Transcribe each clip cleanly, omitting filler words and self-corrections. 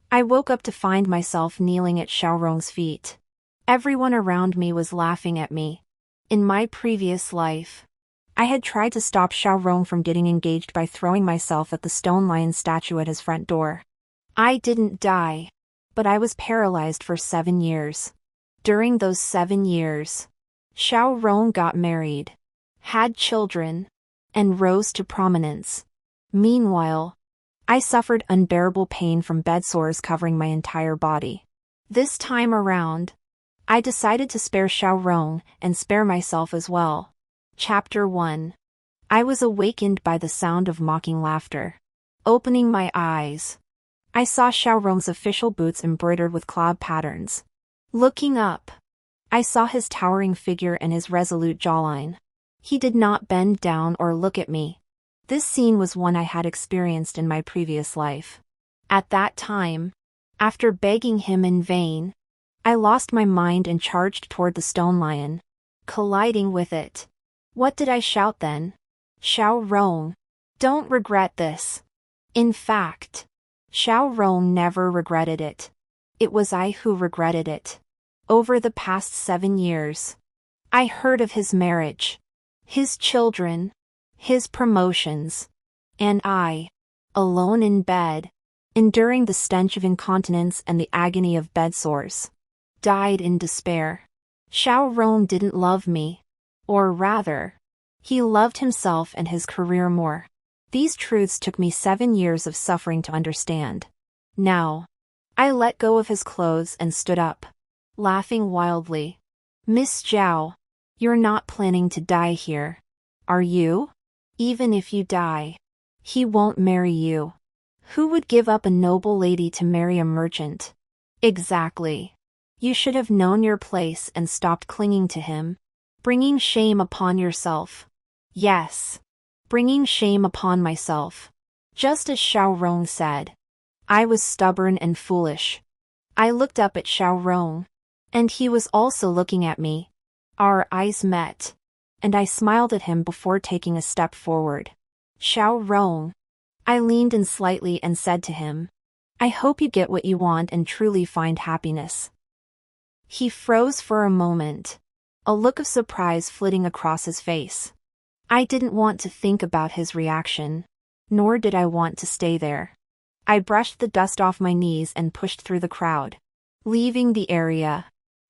I woke up to find myself kneeling at Xiaorong's feet. Everyone around me was laughing at me. In my previous life, I had tried to stop Xiaorong from getting engaged by throwing myself at the stone lion statue at his front door. I didn't die, but I was paralyzed for 7 years. During those 7 years, Xiaorong got married, had children, and rose to prominence. Meanwhile, I suffered unbearable pain from bed sores covering my entire body. This time around, I decided to spare Xiaorong and spare myself as well. Chapter 1. I was awakened by the sound of mocking laughter. Opening my eyes, I saw Xiaorong's official boots embroidered with cloud patterns. Looking up, I saw his towering figure and his resolute jawline. He did not bend down or look at me. This scene was one I had experienced in my previous life. At that time, after begging him in vain, I lost my mind and charged toward the stone lion, colliding with it. What did I shout then? Xiaorong, don't regret this. In fact, Xiaorong never regretted it. It was I who regretted it. Over the past 7 years, I heard of his marriage, his children, his promotions, and I, alone in bed, enduring the stench of incontinence and the agony of bed sores, died in despair. Xiaorong didn't love me, or rather, he loved himself and his career more. These truths took me 7 years of suffering to understand. Now, I let go of his clothes and stood up, laughing wildly. Miss Zhao, you're not planning to die here, are you? Even if you die, he won't marry you. Who would give up a noble lady to marry a merchant? Exactly. You should have known your place and stopped clinging to him, bringing shame upon yourself. Yes, bringing shame upon myself. Just as Xiaorong said, I was stubborn and foolish. I looked up at Xiaorong, and he was also looking at me. Our eyes met, and I smiled at him before taking a step forward. Xiaorong, I leaned in slightly and said to him, I hope you get what you want and truly find happiness. He froze for a moment, a look of surprise flitting across his face. I didn't want to think about his reaction, nor did I want to stay there. I brushed the dust off my knees and pushed through the crowd. Leaving the area,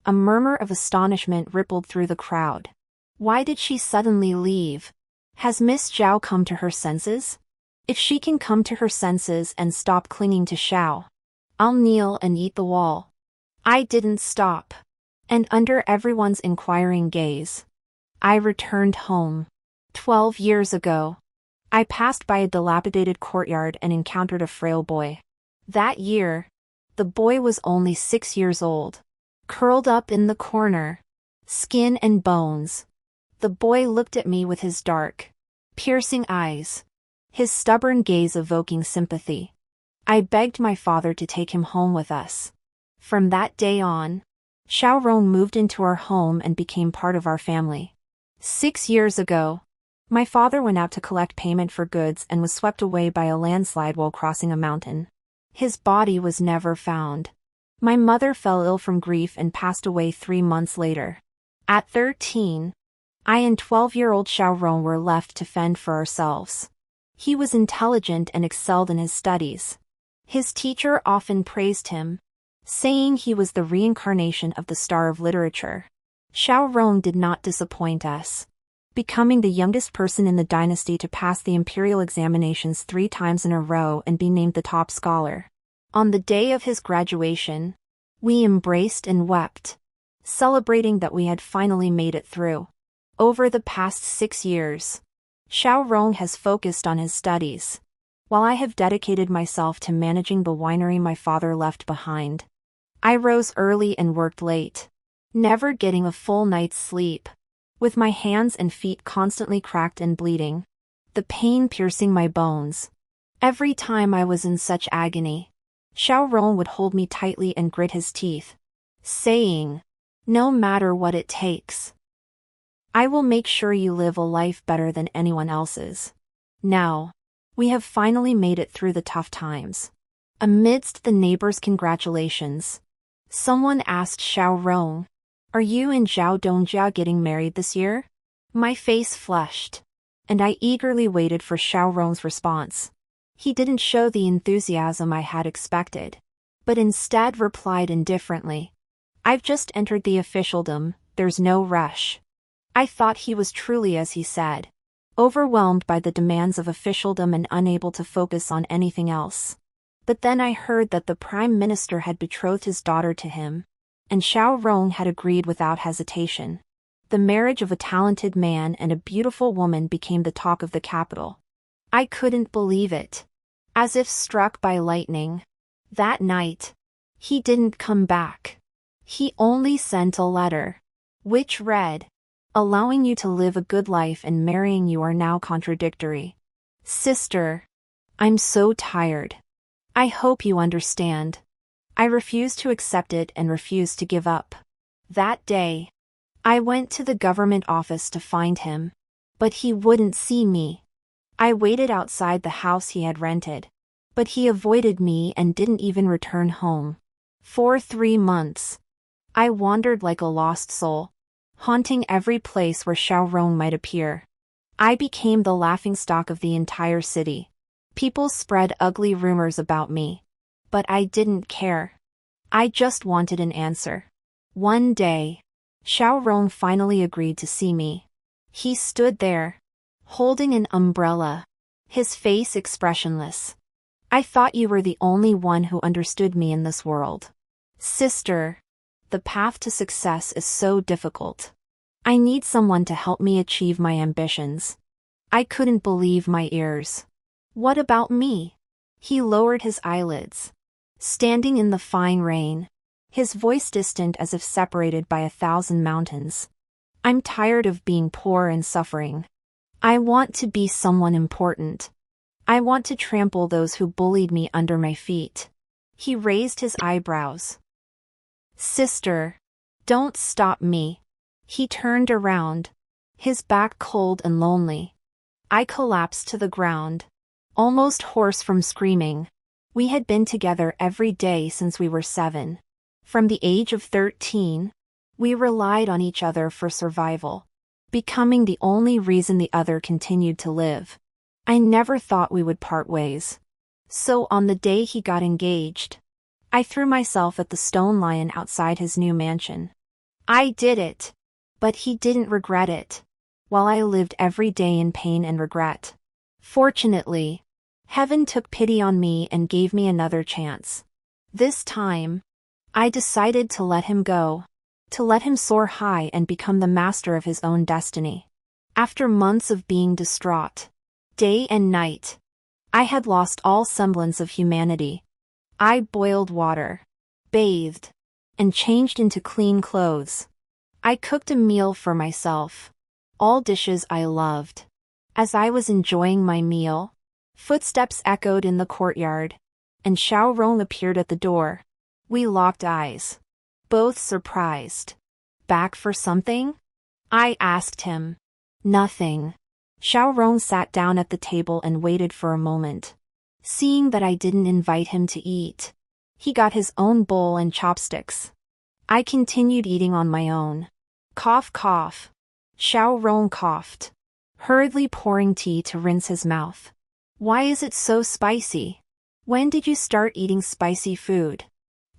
a murmur of astonishment rippled through the crowd. Why did she suddenly leave? Has Miss Zhao come to her senses? If she can come to her senses and stop clinging to Xiao, I'll kneel and eat the wall. I didn't stop. And under everyone's inquiring gaze, I returned home. 12 years ago, I passed by a dilapidated courtyard and encountered a frail boy. That year, the boy was only 6 years old. Curled up in the corner, skin and bones, the boy looked at me with his dark, piercing eyes, his stubborn gaze evoking sympathy. I begged my father to take him home with us. From that day on, Xiaorong moved into our home and became part of our family. 6 years ago, my father went out to collect payment for goods and was swept away by a landslide while crossing a mountain. His body was never found. My mother fell ill from grief and passed away 3 months later. At 13, I and 12-year-old Xiaorong were left to fend for ourselves. He was intelligent and excelled in his studies. His teacher often praised him, saying he was the reincarnation of the star of literature. Xiaorong did not disappoint us, becoming the youngest person in the dynasty to pass the imperial examinations 3 times in a row and be named the top scholar. On the day of his graduation, we embraced and wept, celebrating that we had finally made it through. Over the past 6 years, Xiaorong has focused on his studies, while I have dedicated myself to managing the winery my father left behind. I rose early and worked late, never getting a full night's sleep, with my hands and feet constantly cracked and bleeding, the pain piercing my bones. Every time I was in such agony, Xiaorong would hold me tightly and grit his teeth, saying, "No matter what it takes, I will make sure you live a life better than anyone else's." Now, we have finally made it through the tough times. Amidst the neighbors' congratulations, someone asked Xiaorong, "Are you and Zhao Dongjia getting married this year?" My face flushed, and I eagerly waited for Xiaorong's response. He didn't show the enthusiasm I had expected, but instead replied indifferently, "I've just entered the officialdom, there's no rush." I thought he was truly as he said, overwhelmed by the demands of officialdom and unable to focus on anything else. But then I heard that the Prime Minister had betrothed his daughter to him, and Xiaorong had agreed without hesitation. The marriage of a talented man and a beautiful woman became the talk of the capital. I couldn't believe it. As if struck by lightning. That night, he didn't come back. He only sent a letter, which read, "Allowing you to live a good life and marrying you are now contradictory. Sister, I'm so tired. I hope you understand." I refused to accept it and refused to give up. That day, I went to the government office to find him, but he wouldn't see me. I waited outside the house he had rented, but he avoided me and didn't even return home. For 3 months, I wandered like a lost soul, haunting every place where Xiaorong might appear. I became the laughingstock of the entire city. People spread ugly rumors about me, but I didn't care. I just wanted an answer. One day, Xiaorong finally agreed to see me. He stood there, holding an umbrella, his face expressionless. "I thought you were the only one who understood me in this world. Sister, the path to success is so difficult. I need someone to help me achieve my ambitions." I couldn't believe my ears. "What about me?" He lowered his eyelids, standing in the fine rain, his voice distant as if separated by 1,000 mountains. "I'm tired of being poor and suffering. I want to be someone important. I want to trample those who bullied me under my feet." He raised his eyebrows. "Sister, don't stop me." He turned around, his back cold and lonely. I collapsed to the ground, almost hoarse from screaming. We had been together every day since we were 7. From the age of 13, we relied on each other for survival, becoming the only reason the other continued to live. I never thought we would part ways. So on the day he got engaged, I threw myself at the stone lion outside his new mansion. I did it, but he didn't regret it, while I lived every day in pain and regret. Fortunately, heaven took pity on me and gave me another chance. This time, I decided to let him go, to let him soar high and become the master of his own destiny. After months of being distraught, day and night, I had lost all semblance of humanity. I boiled water, bathed, and changed into clean clothes. I cooked a meal for myself, all dishes I loved. As I was enjoying my meal, footsteps echoed in the courtyard, and Xiaorong appeared at the door. We locked eyes, both surprised. "Back for something?" I asked him. "Nothing." Xiaorong sat down at the table and waited for a moment. Seeing that I didn't invite him to eat, he got his own bowl and chopsticks. I continued eating on my own. Cough, cough. Xiaorong coughed, hurriedly pouring tea to rinse his mouth. "Why is it so spicy? When did you start eating spicy food?"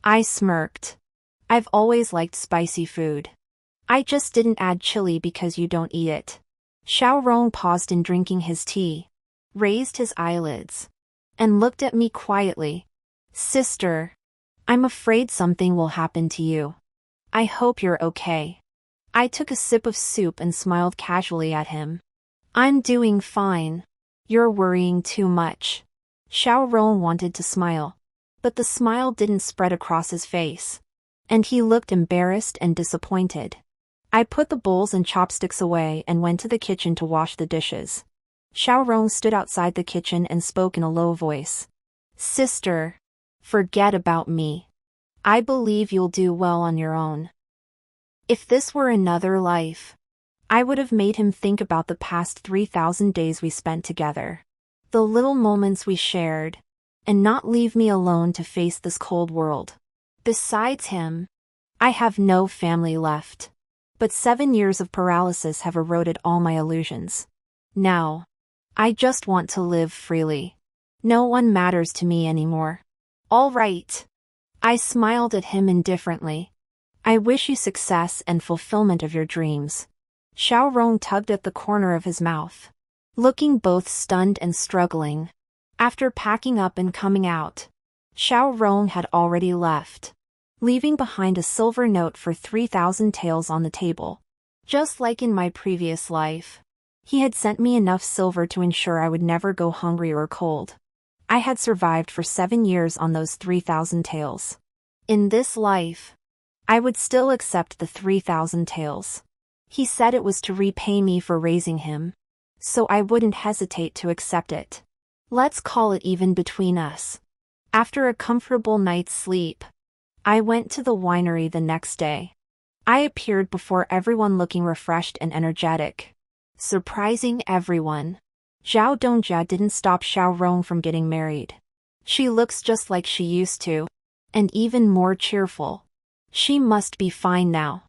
I smirked. "I've always liked spicy food. I just didn't add chili because you don't eat it." Xiaorong paused in drinking his tea, raised his eyelids, and looked at me quietly. "Sister, I'm afraid something will happen to you. I hope you're okay." I took a sip of soup and smiled casually at him. "I'm doing fine. You're worrying too much." Xiaorong wanted to smile, but the smile didn't spread across his face, and he looked embarrassed and disappointed. I put the bowls and chopsticks away and went to the kitchen to wash the dishes. Xiaorong stood outside the kitchen and spoke in a low voice. "Sister, forget about me. I believe you'll do well on your own." If this were another life, I would have made him think about the past 3,000 days we spent together, the little moments we shared, and not leave me alone to face this cold world. Besides him, I have no family left. But 7 years of paralysis have eroded all my illusions. Now, I just want to live freely. No one matters to me anymore. All right. I smiled at him indifferently. I wish you success and fulfillment of your dreams. Xiaorong tugged at the corner of his mouth, looking both stunned and struggling. After packing up and coming out, Xiaorong had already left, leaving behind a silver note for 3,000 taels on the table. Just like in my previous life, he had sent me enough silver to ensure I would never go hungry or cold. I had survived for 7 years on those 3,000 taels. In this life, I would still accept the 3,000 taels. He said it was to repay me for raising him, so I wouldn't hesitate to accept it. Let's call it even between us. After a comfortable night's sleep, I went to the winery the next day. I appeared before everyone looking refreshed and energetic, surprising everyone. Zhao Dongjia didn't stop Xiaorong from getting married. She looks just like she used to, and even more cheerful. She must be fine now.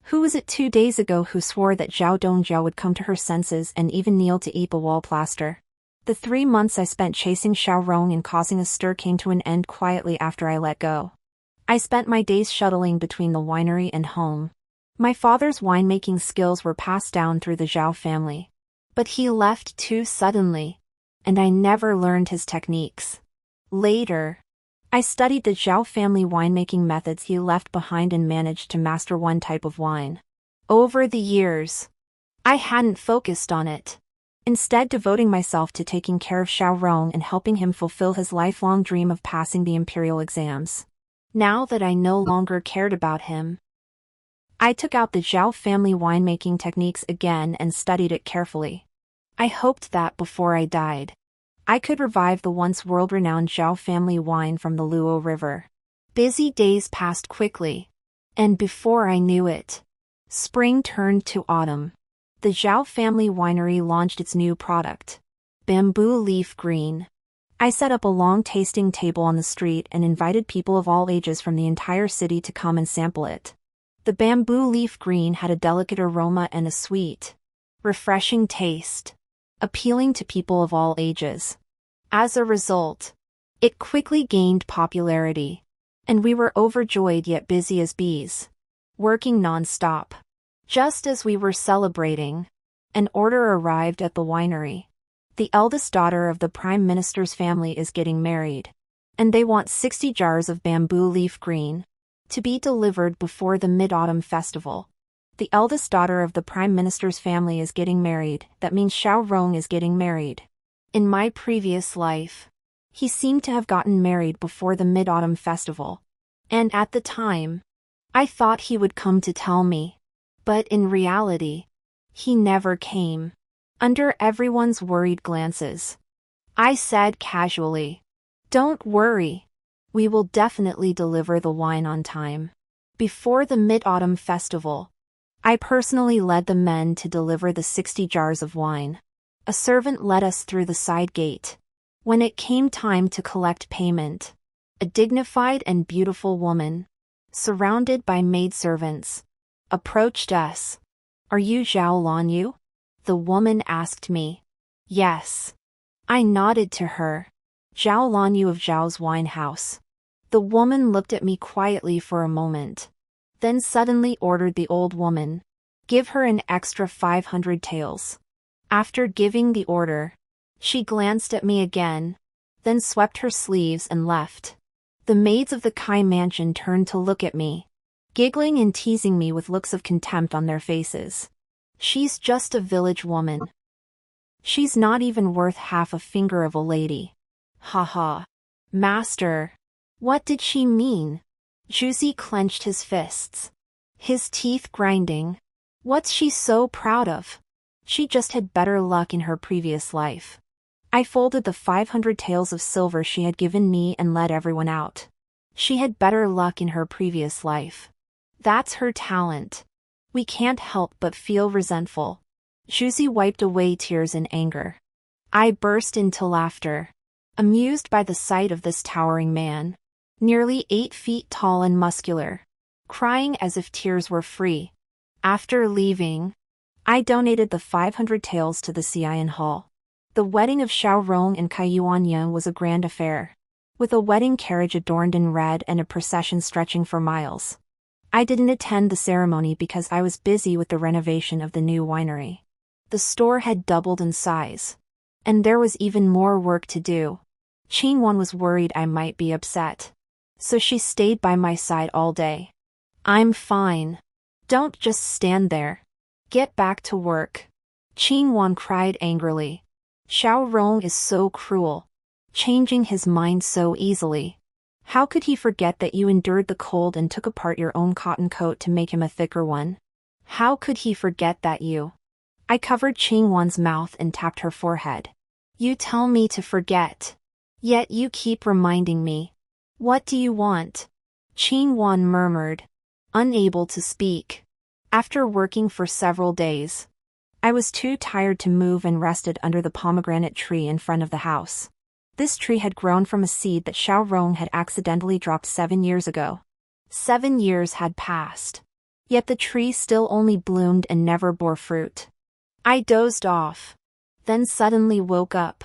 Who was it 2 days ago who swore that Zhao Dongjia would come to her senses and even kneel to eat a wall plaster? The 3 months I spent chasing Xiaorong and causing a stir came to an end quietly after I let go. I spent my days shuttling between the winery and home. My father's winemaking skills were passed down through the Zhao family. But he left too suddenly, and I never learned his techniques. Later, I studied the Zhao family winemaking methods he left behind and managed to master one type of wine. Over the years, I hadn't focused on it, instead devoting myself to taking care of Xiaorong and helping him fulfill his lifelong dream of passing the imperial exams. Now that I no longer cared about him, I took out the Zhao family winemaking techniques again and studied it carefully. I hoped that before I died, I could revive the once world-renowned Zhao family wine from the Luo River. Busy days passed quickly, and before I knew it, spring turned to autumn. The Zhao family winery launched its new product, bamboo leaf green. I set up a long tasting table on the street and invited people of all ages from the entire city to come and sample it. The bamboo leaf green had a delicate aroma and a sweet, refreshing taste, appealing to people of all ages. As a result, it quickly gained popularity, and we were overjoyed yet busy as bees, working non-stop. Just as we were celebrating, an order arrived at the winery. The eldest daughter of the Prime Minister's family is getting married, and they want 60 jars of bamboo leaf green to be delivered before the Mid-Autumn Festival. The eldest daughter of the Prime Minister's family is getting married, that means Xiaorong is getting married. In my previous life, he seemed to have gotten married before the Mid-Autumn Festival, and at the time, I thought he would come to tell me. But in reality, he never came. Under everyone's worried glances, I said casually, "Don't worry. We will definitely deliver the wine on time." Before the Mid-Autumn Festival, I personally led the men to deliver the 60 jars of wine. A servant led us through the side gate. When it came time to collect payment, a dignified and beautiful woman, surrounded by maidservants, approached us. "Are you Zhao Lanyu?" the woman asked me. Yes. I nodded to her. "Zhao Lanyu of Zhao's wine house." The woman looked at me quietly for a moment, then suddenly ordered the old woman, "Give her an extra 500 taels." After giving the order, she glanced at me again, then swept her sleeves and left. The maids of the Kai mansion turned to look at me, giggling and teasing me with looks of contempt on their faces. "She's just a village woman. She's not even worth half a finger of a lady." Ha ha. Master. What did she mean? Juzi clenched his fists, his teeth grinding. What's she so proud of? She just had better luck in her previous life. I folded the 500 taels of silver she had given me and let everyone out. She had better luck in her previous life. That's her talent. We can't help but feel resentful. Juzi wiped away tears in anger. I burst into laughter. amused by the sight of this towering man, nearly 8 feet tall and muscular, crying as if tears were free. After leaving, I donated the 500 taels to the Xian Hall. The wedding of Xiaorong and Kai Yuanyang was a grand affair, with a wedding carriage adorned in red and a procession stretching for miles. I didn't attend the ceremony because I was busy with the renovation of the new winery. The store had doubled in size, and there was even more work to do. Qingwan was worried I might be upset, so she stayed by my side all day. I'm fine. Don't just stand there. Get back to work. Qingwan cried angrily. Xiaorong is so cruel, changing his mind so easily. How could he forget that you endured the cold and took apart your own cotton coat to make him a thicker one? How could he forget that you? I covered Qingwan's mouth and tapped her forehead. You tell me to forget, yet you keep reminding me. What do you want? Qingwan murmured, unable to speak. After working for several days, I was too tired to move and rested under the pomegranate tree in front of the house. This tree had grown from a seed that Xiaorong had accidentally dropped 7 years ago. 7 years had passed, yet the tree still only bloomed and never bore fruit. I dozed off, then suddenly woke up.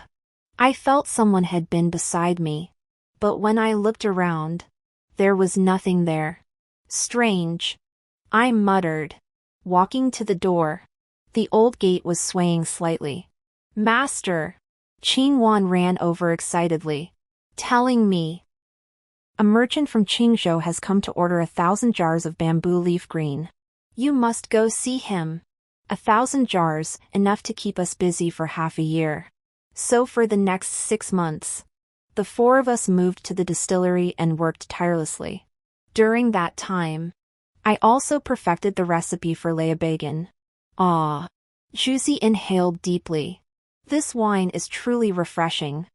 I felt someone had been beside me, but when I looked around, there was nothing there. Strange, I muttered, walking to the door. The old gate was swaying slightly. Master! Qingwan ran over excitedly, telling me. A merchant from Qingzhou has come to order 1,000 jars of bamboo leaf green. You must go see him. 1,000 jars, enough to keep us busy for half a year. So for the next 6 months, the 4 of us moved to the distillery and worked tirelessly. During that time, I also perfected the recipe for Leobegan. Ah! Zhuzi inhaled deeply. This wine is truly refreshing.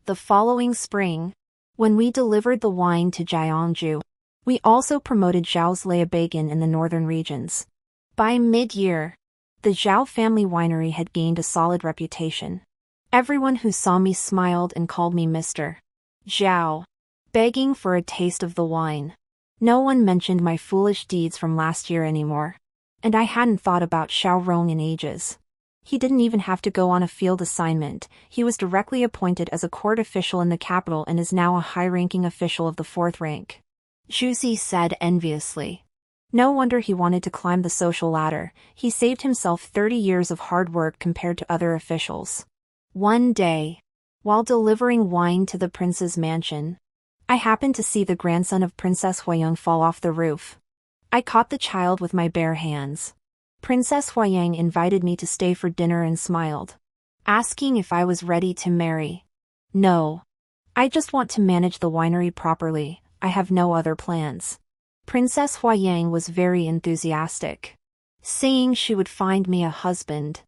The following spring, when we delivered the wine to Jiangju, we also promoted Zhao's Leobegan in the northern regions. By mid-year, the Zhao family winery had gained a solid reputation. Everyone who saw me smiled and called me Mr. Zhao, begging for a taste of the wine. No one mentioned my foolish deeds from last year anymore. And I hadn't thought about Xiaorong in ages. He didn't even have to go on a field assignment. He was directly appointed as a court official in the capital and is now a high-ranking official of the 4th rank. Zhuzi said enviously. No wonder he wanted to climb the social ladder. He saved himself 30 years of hard work compared to other officials. One day, while delivering wine to the prince's mansion, I happened to see the grandson of Princess Huayang fall off the roof. I caught the child with my bare hands. Princess Huayang invited me to stay for dinner and smiled, asking if I was ready to marry. No. I just want to manage the winery properly. I have no other plans. Princess Huayang was very enthusiastic, saying she would find me a husband.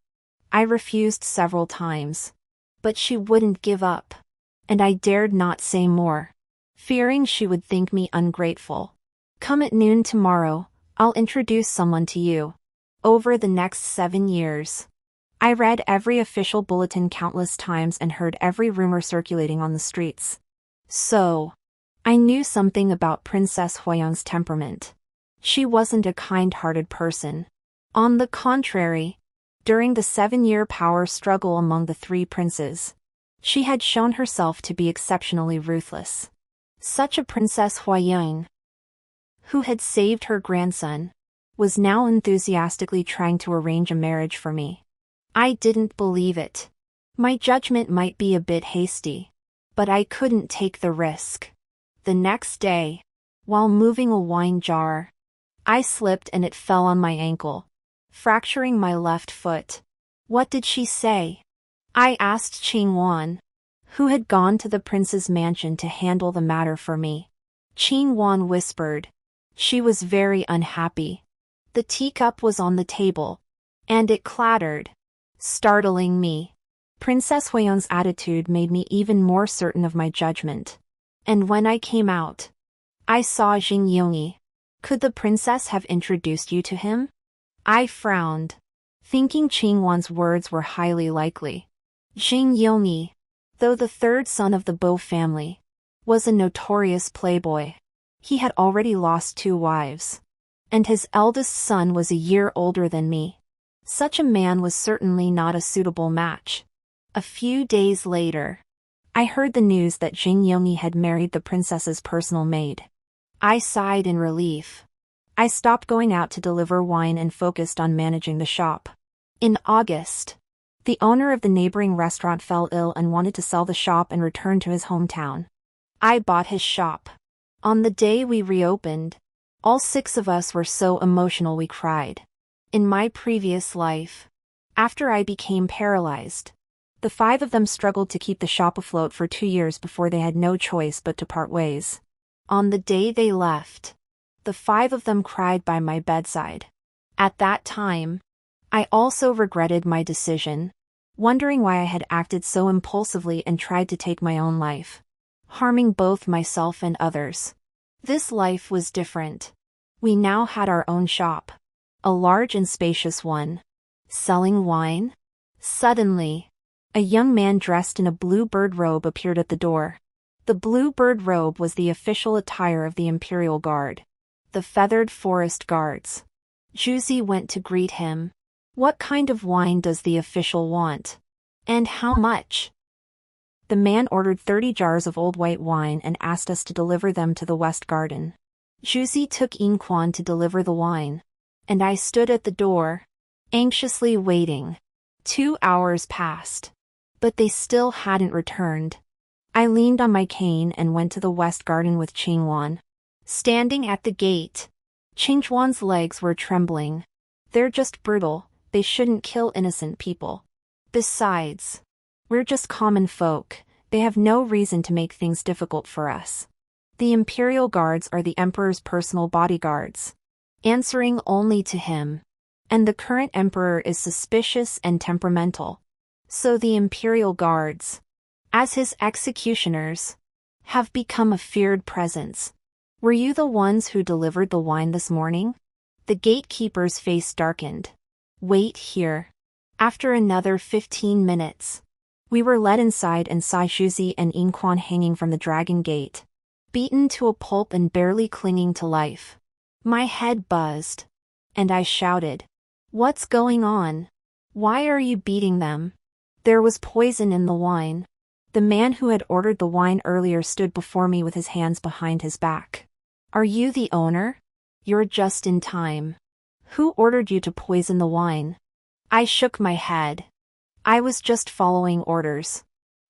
I refused several times, but she wouldn't give up, and I dared not say more, fearing she would think me ungrateful. Come at noon tomorrow, I'll introduce someone to you. Over the next 7 years, I read every official bulletin countless times and heard every rumor circulating on the streets. So, I knew something about Princess Huayang's temperament. She wasn't a kind-hearted person. On the contrary, during the 7-year power struggle among the 3 princes, she had shown herself to be exceptionally ruthless. Such a Princess Huayang, who had saved her grandson, was now enthusiastically trying to arrange a marriage for me. I didn't believe it. My judgment might be a bit hasty, but I couldn't take the risk. The next day, while moving a wine jar, I slipped and it fell on my ankle, fracturing my left foot. What did she say? I asked Qingwan, who had gone to the prince's mansion to handle the matter for me. Qingwan whispered. She was very unhappy. The teacup was on the table, and it clattered, startling me. Princess Huayang's attitude made me even more certain of my judgment. And when I came out, I saw Jing Yongyi. Could the princess have introduced you to him? I frowned, thinking Qingwan's words were highly likely. Jing Yongyi. Though the third son of the Bo family was a notorious playboy, he had already lost 2 wives, and his eldest son was a year older than me. Such a man was certainly not a suitable match. A few days later, I heard the news that Xianxia had married the princess's personal maid. I sighed in relief. I stopped going out to deliver wine and focused on managing the shop. In August, the owner of the neighboring restaurant fell ill and wanted to sell the shop and return to his hometown. I bought his shop. On the day we reopened, all 6 of us were so emotional we cried. In my previous life, after I became paralyzed, the 5 of them struggled to keep the shop afloat for 2 years before they had no choice but to part ways. On the day they left, the 5 of them cried by my bedside. At that time, I also regretted my decision, wondering why I had acted so impulsively and tried to take my own life, harming both myself and others. This life was different. We now had our own shop, a large and spacious one. Selling wine? Suddenly, a young man dressed in a blue bird robe appeared at the door. The blue bird robe was the official attire of the Imperial Guard, the feathered forest guards. Juzi went to greet him. What kind of wine does the official want? And how much? The man ordered 30 jars of old white wine and asked us to deliver them to the West Garden. Juzi took Inquan to deliver the wine, and I stood at the door, anxiously waiting. 2 hours passed, but they still hadn't returned. I leaned on my cane and went to the West Garden with Qingwan. Standing at the gate, Qingwan's legs were trembling. They're just brutal, they shouldn't kill innocent people. Besides, we're just common folk, they have no reason to make things difficult for us. The Imperial Guards are the Emperor's personal bodyguards, answering only to him. And the current Emperor is suspicious and temperamental. So the Imperial Guards, as his executioners, have become a feared presence. Were you the ones who delivered the wine this morning? The gatekeeper's face darkened. Wait here. After another 15 minutes, we were led inside and saw Juzi and Inquan hanging from the dragon gate, beaten to a pulp and barely clinging to life. My head buzzed, and I shouted, "What's going on? Why are you beating them?" There was poison in the wine. The man who had ordered the wine earlier stood before me with his hands behind his back. Are you the owner? You're just in time. Who ordered you to poison the wine? I shook my head. I was just following orders.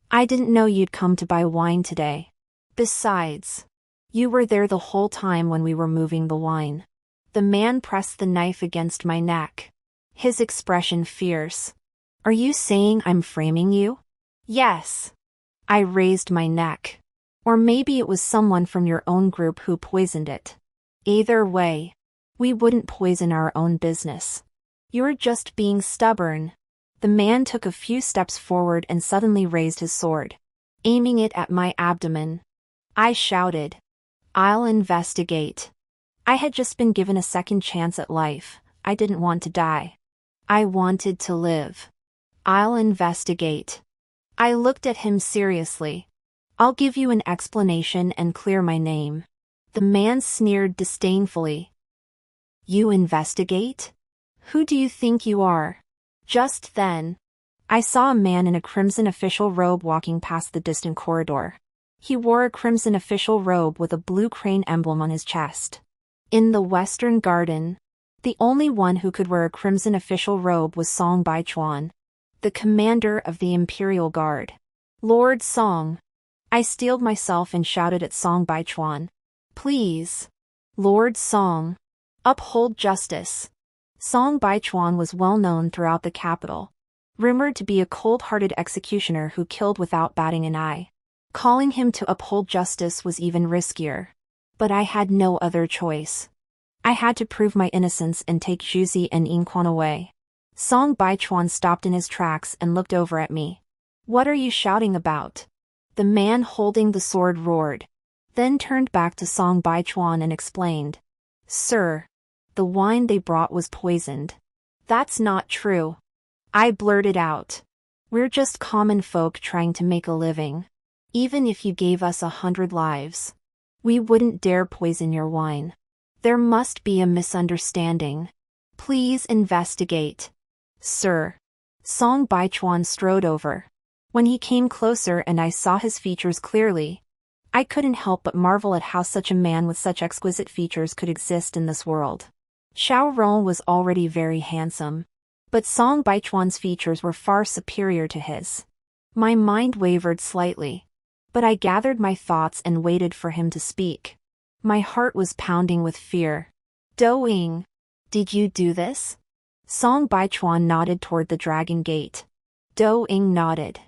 I didn't know you'd come to buy wine today. Besides, you were there the whole time when we were moving the wine. The man pressed the knife against my neck, his expression fierce. Are you saying I'm framing you? Yes. I raised my neck. Or maybe it was someone from your own group who poisoned it. Either way, we wouldn't poison our own business. You're just being stubborn. The man took a few steps forward and suddenly raised his sword, aiming it at my abdomen. I shouted, "I'll investigate." I had just been given a second chance at life. I didn't want to die. I wanted to live. I'll investigate. I looked at him seriously. I'll give you an explanation and clear my name. The man sneered disdainfully. You investigate? Who do you think you are? Just then, I saw a man in a crimson official robe walking past the distant corridor. He wore a crimson official robe with a blue crane emblem on his chest. In the Western Garden, the only one who could wear a crimson official robe was Song Baichuan, the commander of the Imperial Guard. Lord Song. I steeled myself and shouted at Song Baichuan. Please. Lord Song. Uphold justice. Song Baichuan was well known throughout the capital, rumored to be a cold-hearted executioner who killed without batting an eye. Calling him to uphold justice was even riskier. But I had no other choice. I had to prove my innocence and take Juzi and Inquan away. Song Baichuan stopped in his tracks and looked over at me. What are you shouting about? The man holding the sword roared, then turned back to Song Baichuan and explained. Sir, the wine they brought was poisoned. That's not true. I blurted out. We're just common folk trying to make a living. Even if you gave us 100 lives, we wouldn't dare poison your wine. There must be a misunderstanding. Please investigate. Sir. Song Baichuan strode over. When he came closer and I saw his features clearly, I couldn't help but marvel at how such a man with such exquisite features could exist in this world. Xiao Rong was already very handsome, but Song Baichuan's features were far superior to his. My mind wavered slightly, but I gathered my thoughts and waited for him to speak. My heart was pounding with fear. Doing, did you do this? Song Baichuan nodded toward the dragon gate. Doing nodded.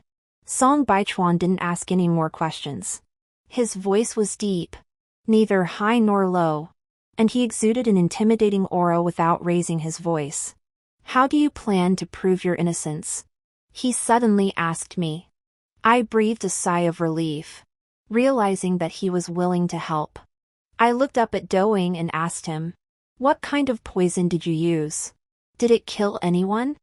Song Baichuan didn't ask any more questions. His voice was deep, neither high nor low, and he exuded an intimidating aura without raising his voice. How do you plan to prove your innocence? He suddenly asked me. I breathed a sigh of relief, realizing that he was willing to help. I looked up at Doing and asked him, what kind of poison did you use? Did it kill anyone?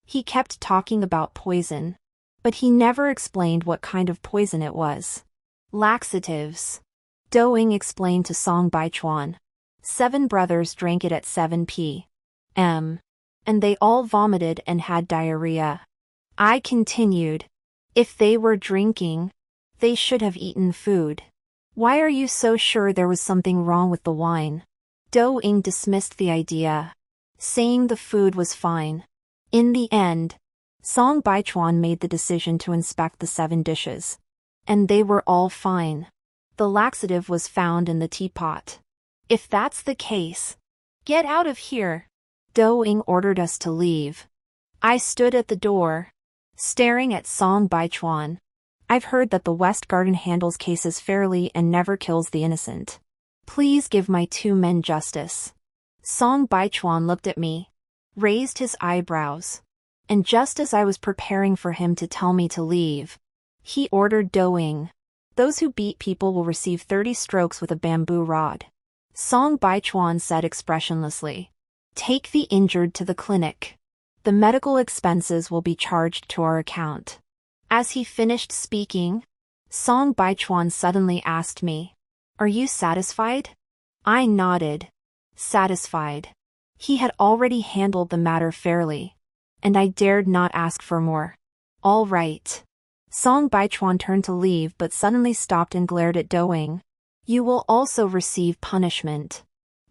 He kept talking about poison, but he never explained what kind of poison it was. Laxatives. Doing explained to Song Baichuan. 7 brothers drank it at 7 p.m. and they all vomited and had diarrhea. I continued. If they were drinking, they should have eaten food. Why are you so sure there was something wrong with the wine? Doing dismissed the idea, saying the food was fine. In the end, Song Baichuan made the decision to inspect the 7 dishes. And they were all fine. The laxative was found in the teapot. If that's the case, get out of here. Doing ordered us to leave. I stood at the door, staring at Song Baichuan. I've heard that the West Garden handles cases fairly and never kills the innocent. Please give my 2 men justice. Song Baichuan looked at me, raised his eyebrows, and just as I was preparing for him to tell me to leave, he ordered Doing. Those who beat people will receive 30 strokes with a bamboo rod. Song Baichuan said expressionlessly. Take the injured to the clinic. The medical expenses will be charged to our account. As he finished speaking, Song Baichuan suddenly asked me, are you satisfied? I nodded. Satisfied. He had already handled the matter fairly, and I dared not ask for more. All right. Song Baichuan turned to leave but suddenly stopped and glared at Doing. You will also receive punishment.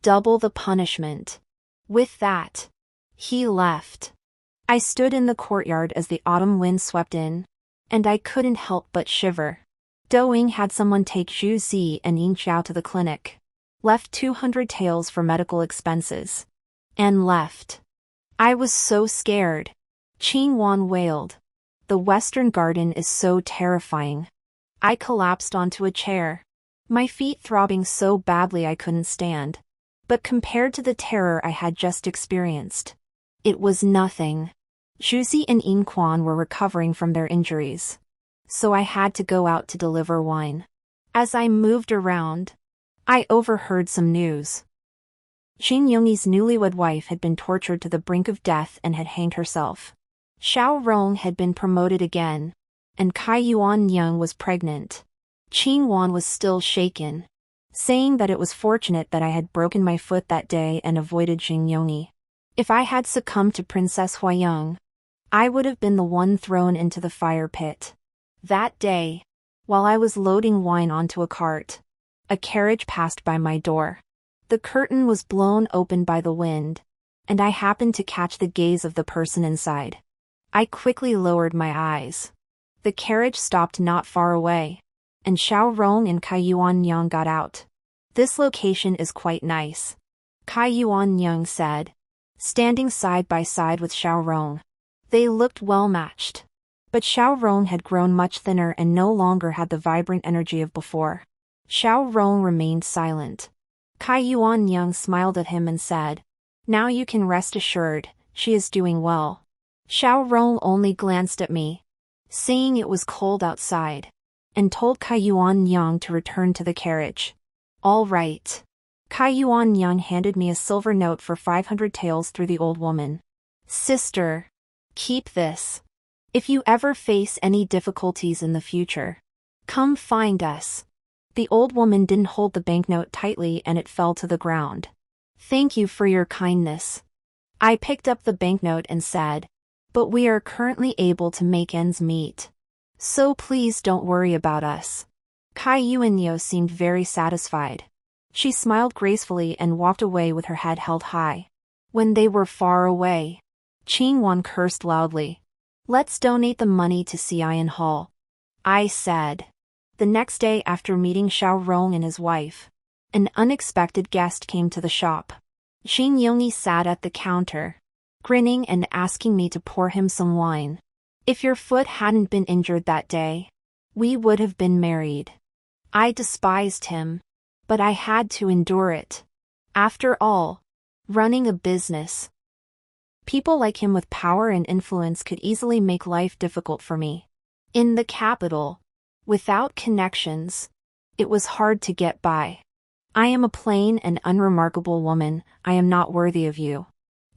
Double the punishment. With that, he left. I stood in the courtyard as the autumn wind swept in, and I couldn't help but shiver. Doing had someone take Zhu Zi and Yin Xiao to the clinic, left 200 taels for medical expenses, and left. I was so scared. Qing Wan wailed. The Western Garden is so terrifying. I collapsed onto a chair, my feet throbbing so badly I couldn't stand. But compared to the terror I had just experienced, it was nothing. Zhuzi and Yin Quan were recovering from their injuries, so I had to go out to deliver wine. As I moved around, I overheard some news. Qin Yongyi's newlywed wife had been tortured to the brink of death and had hanged herself. Xiao Rong had been promoted again, and Kai Yuan Yang was pregnant. Qing Wan was still shaken, saying that it was fortunate that I had broken my foot that day and avoided Qing Yongyi. If I had succumbed to Princess Huayang, I would have been the one thrown into the fire pit. That day, while I was loading wine onto a cart, a carriage passed by my door. The curtain was blown open by the wind, and I happened to catch the gaze of the person inside. I quickly lowered my eyes. The carriage stopped not far away, and Xiao Rong and Kai Yuan Yang got out. This location is quite nice, Kai Yuan Yang said, standing side by side with Xiao Rong. They looked well matched, but Xiao Rong had grown much thinner and no longer had the vibrant energy of before. Xiao Rong remained silent. Kai Yuan Yang smiled at him and said, now you can rest assured, she is doing well. Xiao Rong only glanced at me, saying it was cold outside, and told Kai Yuan Yang to return to the carriage. All right. Kai Yuan Yang handed me a silver note for 500 taels through the old woman. Sister, keep this. If you ever face any difficulties in the future, come find us. The old woman didn't hold the banknote tightly and it fell to the ground. Thank you for your kindness. I picked up the banknote and said, but we are currently able to make ends meet. So please don't worry about us. Kai Yuanyo seemed very satisfied. She smiled gracefully and walked away with her head held high. When they were far away, Qingwan cursed loudly. Let's donate the money to Xian Hall, I said. The next day after meeting Xiao Rong and his wife, an unexpected guest came to the shop. Xing Yongyi sat at the counter, grinning and asking me to pour him some wine. If your foot hadn't been injured that day, we would have been married. I despised him, but I had to endure it. After all, running a business. People like him with power and influence could easily make life difficult for me. In the capital, without connections, it was hard to get by. I am a plain and unremarkable woman, I am not worthy of you.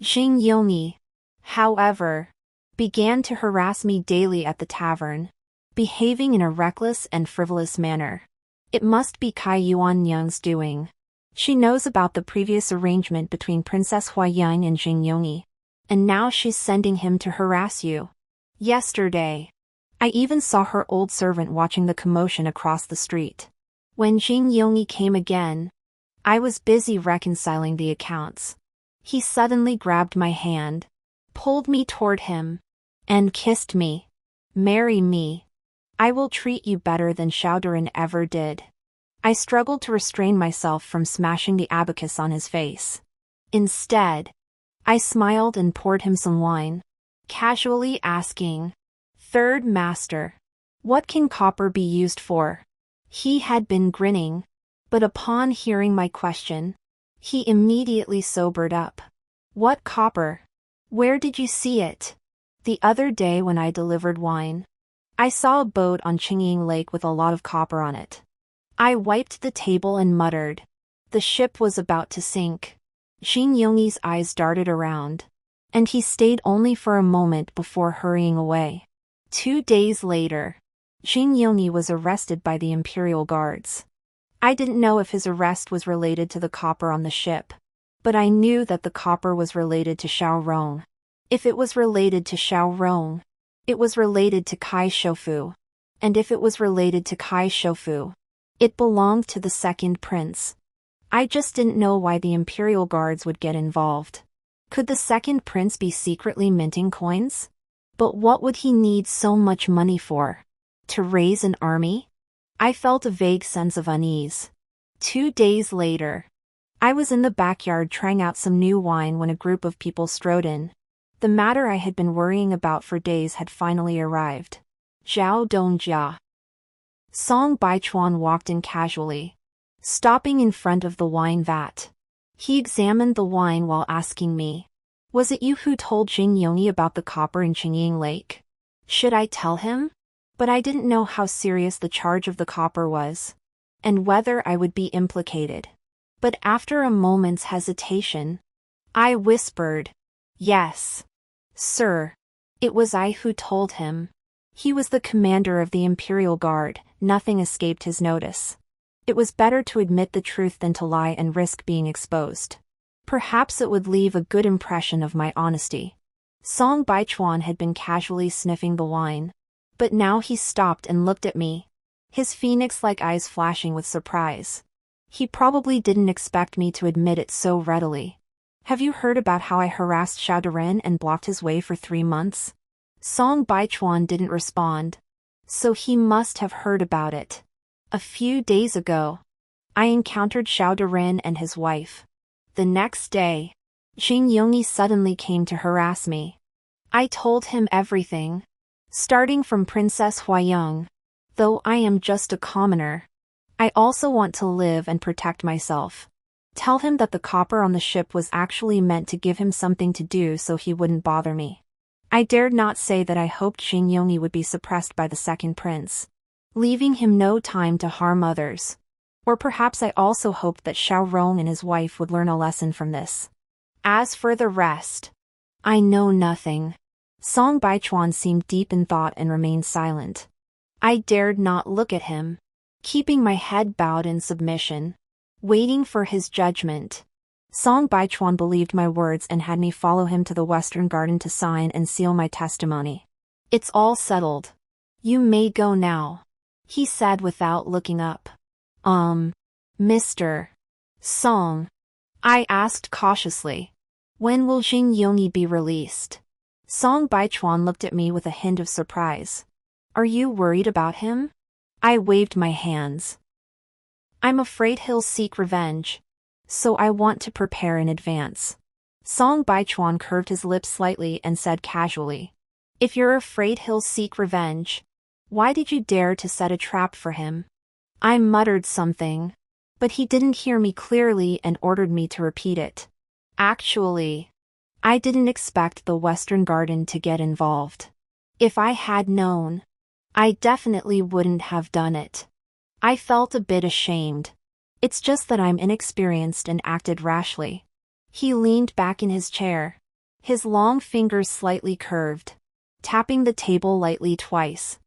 Xing Yongyi, however, began to harass me daily at the tavern, behaving in a reckless and frivolous manner. It must be Kai Yuanyang's doing. She knows about the previous arrangement between Princess Huayan and Xing Yongyi, and now she's sending him to harass you. Yesterday, I even saw her old servant watching the commotion across the street. When Xing Yongyi came again, I was busy reconciling the accounts. He suddenly grabbed my hand, pulled me toward him, and kissed me. Marry me. I will treat you better than Xiaoduren ever did. I struggled to restrain myself from smashing the abacus on his face. Instead, I smiled and poured him some wine, casually asking, Third Master, what can copper be used for? He had been grinning, but upon hearing my question, he immediately sobered up. What copper? Where did you see it? The other day when I delivered wine, I saw a boat on Qingying Lake with a lot of copper on it. I wiped the table and muttered. The ship was about to sink. Xing Yongyi's eyes darted around, and he stayed only for a moment before hurrying away. 2 days later, Xing Yongyi was arrested by the Imperial Guards. I didn't know if his arrest was related to the copper on the ship, but I knew that the copper was related to Xiao Rong. If it was related to Xiao Rong, it was related to Kai Shoufu. And if it was related to Kai Shoufu, it belonged to the second prince. I just didn't know why the Imperial Guards would get involved. Could the second prince be secretly minting coins? But what would he need so much money for? To raise an army? I felt a vague sense of unease. 2 days later, I was in the backyard trying out some new wine when a group of people strode in. The matter I had been worrying about for days had finally arrived. Zhao Dongjia. Song Baichuan walked in casually, stopping in front of the wine vat. He examined the wine while asking me, was it you who told Xing Yongyi about the copper in Qingying Lake? Should I tell him? But I didn't know how serious the charge of the copper was, and whether I would be implicated. But after a moment's hesitation, I whispered, yes, sir. It was I who told him. He was the commander of the Imperial Guard, nothing escaped his notice. It was better to admit the truth than to lie and risk being exposed. Perhaps it would leave a good impression of my honesty. Song Baichuan had been casually sniffing the wine, but now he stopped and looked at me, his phoenix-like eyes flashing with surprise. He probably didn't expect me to admit it so readily. Have you heard about how I harassed Xiaoduren and blocked his way for 3 months? Song Baichuan didn't respond, so he must have heard about it. A few days ago, I encountered Xiaoduren and his wife. The next day, Xing Yongyi suddenly came to harass me. I told him everything, starting from Princess Huayang. Though I am just a commoner, I also want to live and protect myself. Tell him that the copper on the ship was actually meant to give him something to do so he wouldn't bother me. I dared not say that I hoped Xing Yongyi would be suppressed by the second prince, leaving him no time to harm others. Or perhaps I also hoped that Xiao Rong and his wife would learn a lesson from this. As for the rest, I know nothing. Song Baichuan seemed deep in thought and remained silent. I dared not look at him, keeping my head bowed in submission, waiting for his judgment. Song Baichuan believed my words and had me follow him to the Western Garden to sign and seal my testimony. It's all settled. You may go now, he said without looking up. Mr. Song, I asked cautiously. When will Xing Yongyi be released? Song Baichuan looked at me with a hint of surprise. Are you worried about him? I waved my hands. I'm afraid he'll seek revenge, so I want to prepare in advance. Song Baichuan curved his lips slightly and said casually, if you're afraid he'll seek revenge, why did you dare to set a trap for him? I muttered something, but he didn't hear me clearly and ordered me to repeat it. Actually, I didn't expect the Western Garden to get involved. If I had known, I definitely wouldn't have done it. I felt a bit ashamed. It's just that I'm inexperienced and acted rashly. He leaned back in his chair, his long fingers slightly curved, tapping the table lightly twice.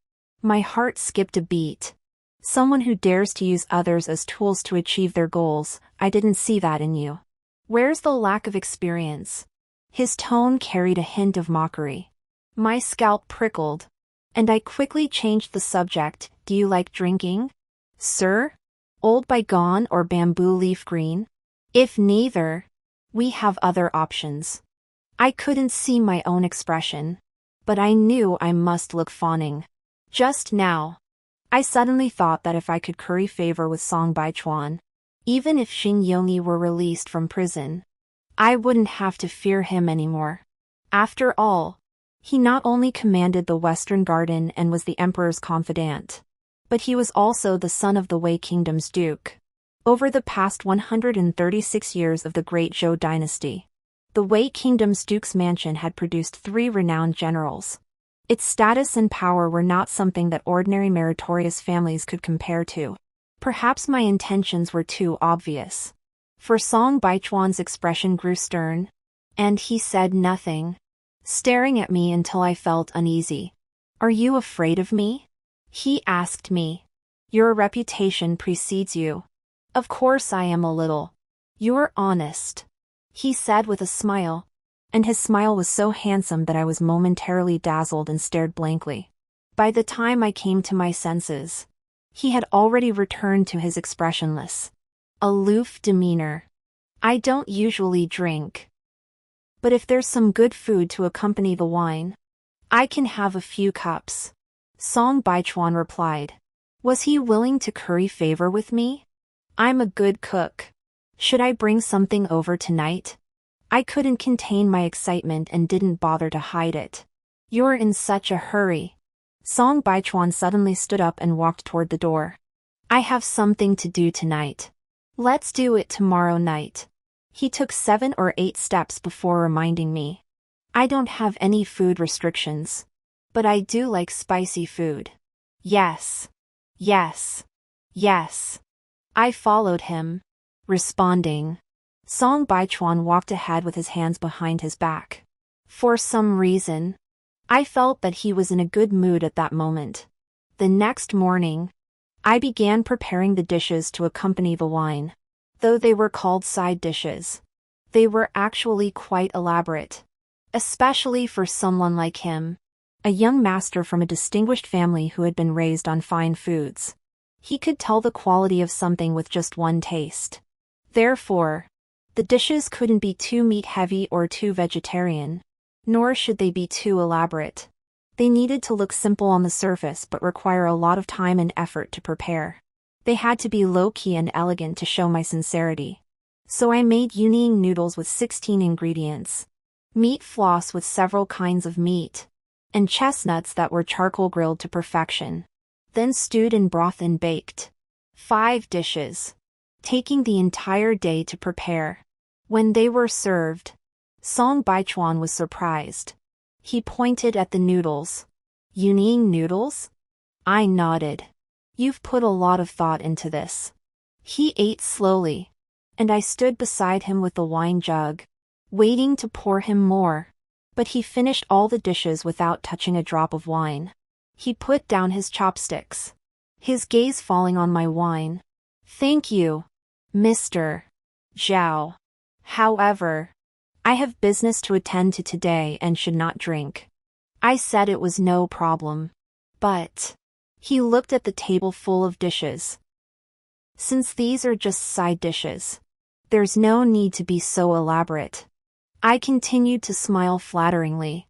My heart skipped a beat. Someone who dares to use others as tools to achieve their goals, I didn't see that in you. Where's the lack of experience? His tone carried a hint of mockery. My scalp prickled, and I quickly changed the subject. Do you like drinking, sir? Old Bygone or bamboo leaf green? If neither, we have other options. I couldn't see my own expression, but I knew I must look fawning. Just now, I suddenly thought that if I could curry favor with Song Baichuan, even if Xing Yongyi were released from prison, I wouldn't have to fear him anymore. After all, he not only commanded the Western Garden and was the Emperor's confidant, but he was also the son of the Wei Kingdom's duke. Over the past 136 years of the Great Zhou dynasty, the Wei Kingdom's duke's mansion had produced 3 renowned generals. Its status and power were not something that ordinary meritorious families could compare to. Perhaps my intentions were too obvious. For Song Baichuan's expression grew stern, and he said nothing, staring at me until I felt uneasy. Are you afraid of me? He asked me. Your reputation precedes you. Of course I am a little. You're honest, he said with a smile, and his smile was so handsome that I was momentarily dazzled and stared blankly. By the time I came to my senses, he had already returned to his expressionless, aloof demeanor. I don't usually drink, but if there's some good food to accompany the wine, I can have a few cups. Song Baichuan replied. Was he willing to curry favor with me? I'm a good cook. Should I bring something over tonight? I couldn't contain my excitement and didn't bother to hide it. You're in such a hurry. Song Baichuan suddenly stood up and walked toward the door. I have something to do tonight. Let's do it tomorrow night. He took 7 or 8 steps before reminding me. I don't have any food restrictions, but I do like spicy food. Yes. Yes. Yes. I followed him, responding. Song Baichuan walked ahead with his hands behind his back. For some reason, I felt that he was in a good mood at that moment. The next morning, I began preparing the dishes to accompany the wine. Though they were called side dishes, they were actually quite elaborate, especially for someone like him, a young master from a distinguished family who had been raised on fine foods. He could tell the quality of something with just one taste. Therefore, the dishes couldn't be too meat-heavy or too vegetarian, nor should they be too elaborate. They needed to look simple on the surface but require a lot of time and effort to prepare. They had to be low-key and elegant to show my sincerity. So I made Yunying noodles with 16 ingredients, meat floss with several kinds of meat, and chestnuts that were charcoal grilled to perfection, then stewed in broth and baked. 5 dishes, taking the entire day to prepare. When they were served, Song Baichuan was surprised. He pointed at the noodles. Yunying noodles? I nodded. You've put a lot of thought into this. He ate slowly, and I stood beside him with the wine jug, waiting to pour him more. But he finished all the dishes without touching a drop of wine. He put down his chopsticks, his gaze falling on my wine. "Thank you, Mr. Zhao. However, I have business to attend to today and should not drink." I said it was no problem. But he looked at the table full of dishes. "Since these are just side dishes, there's no need to be so elaborate." I continued to smile flatteringly.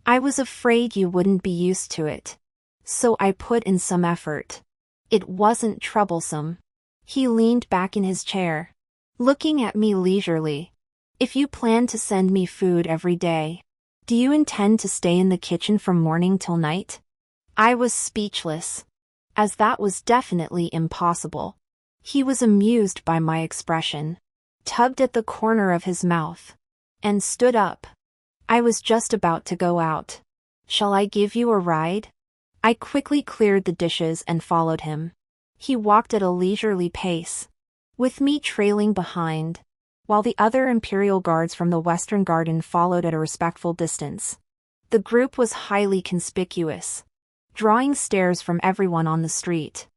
"I was afraid you wouldn't be used to it, so I put in some effort. It wasn't troublesome." He leaned back in his chair, looking at me leisurely. "If you plan to send me food every day, do you intend to stay in the kitchen from morning till night?" I was speechless, as that was definitely impossible. He was amused by my expression, tugged at the corner of his mouth, and stood up. I was just about to go out. "Shall I give you a ride?" I quickly cleared the dishes and followed him. He walked at a leisurely pace, with me trailing behind, while the other Imperial guards from the Western Garden followed at a respectful distance. The group was highly conspicuous, drawing stares from everyone on the street.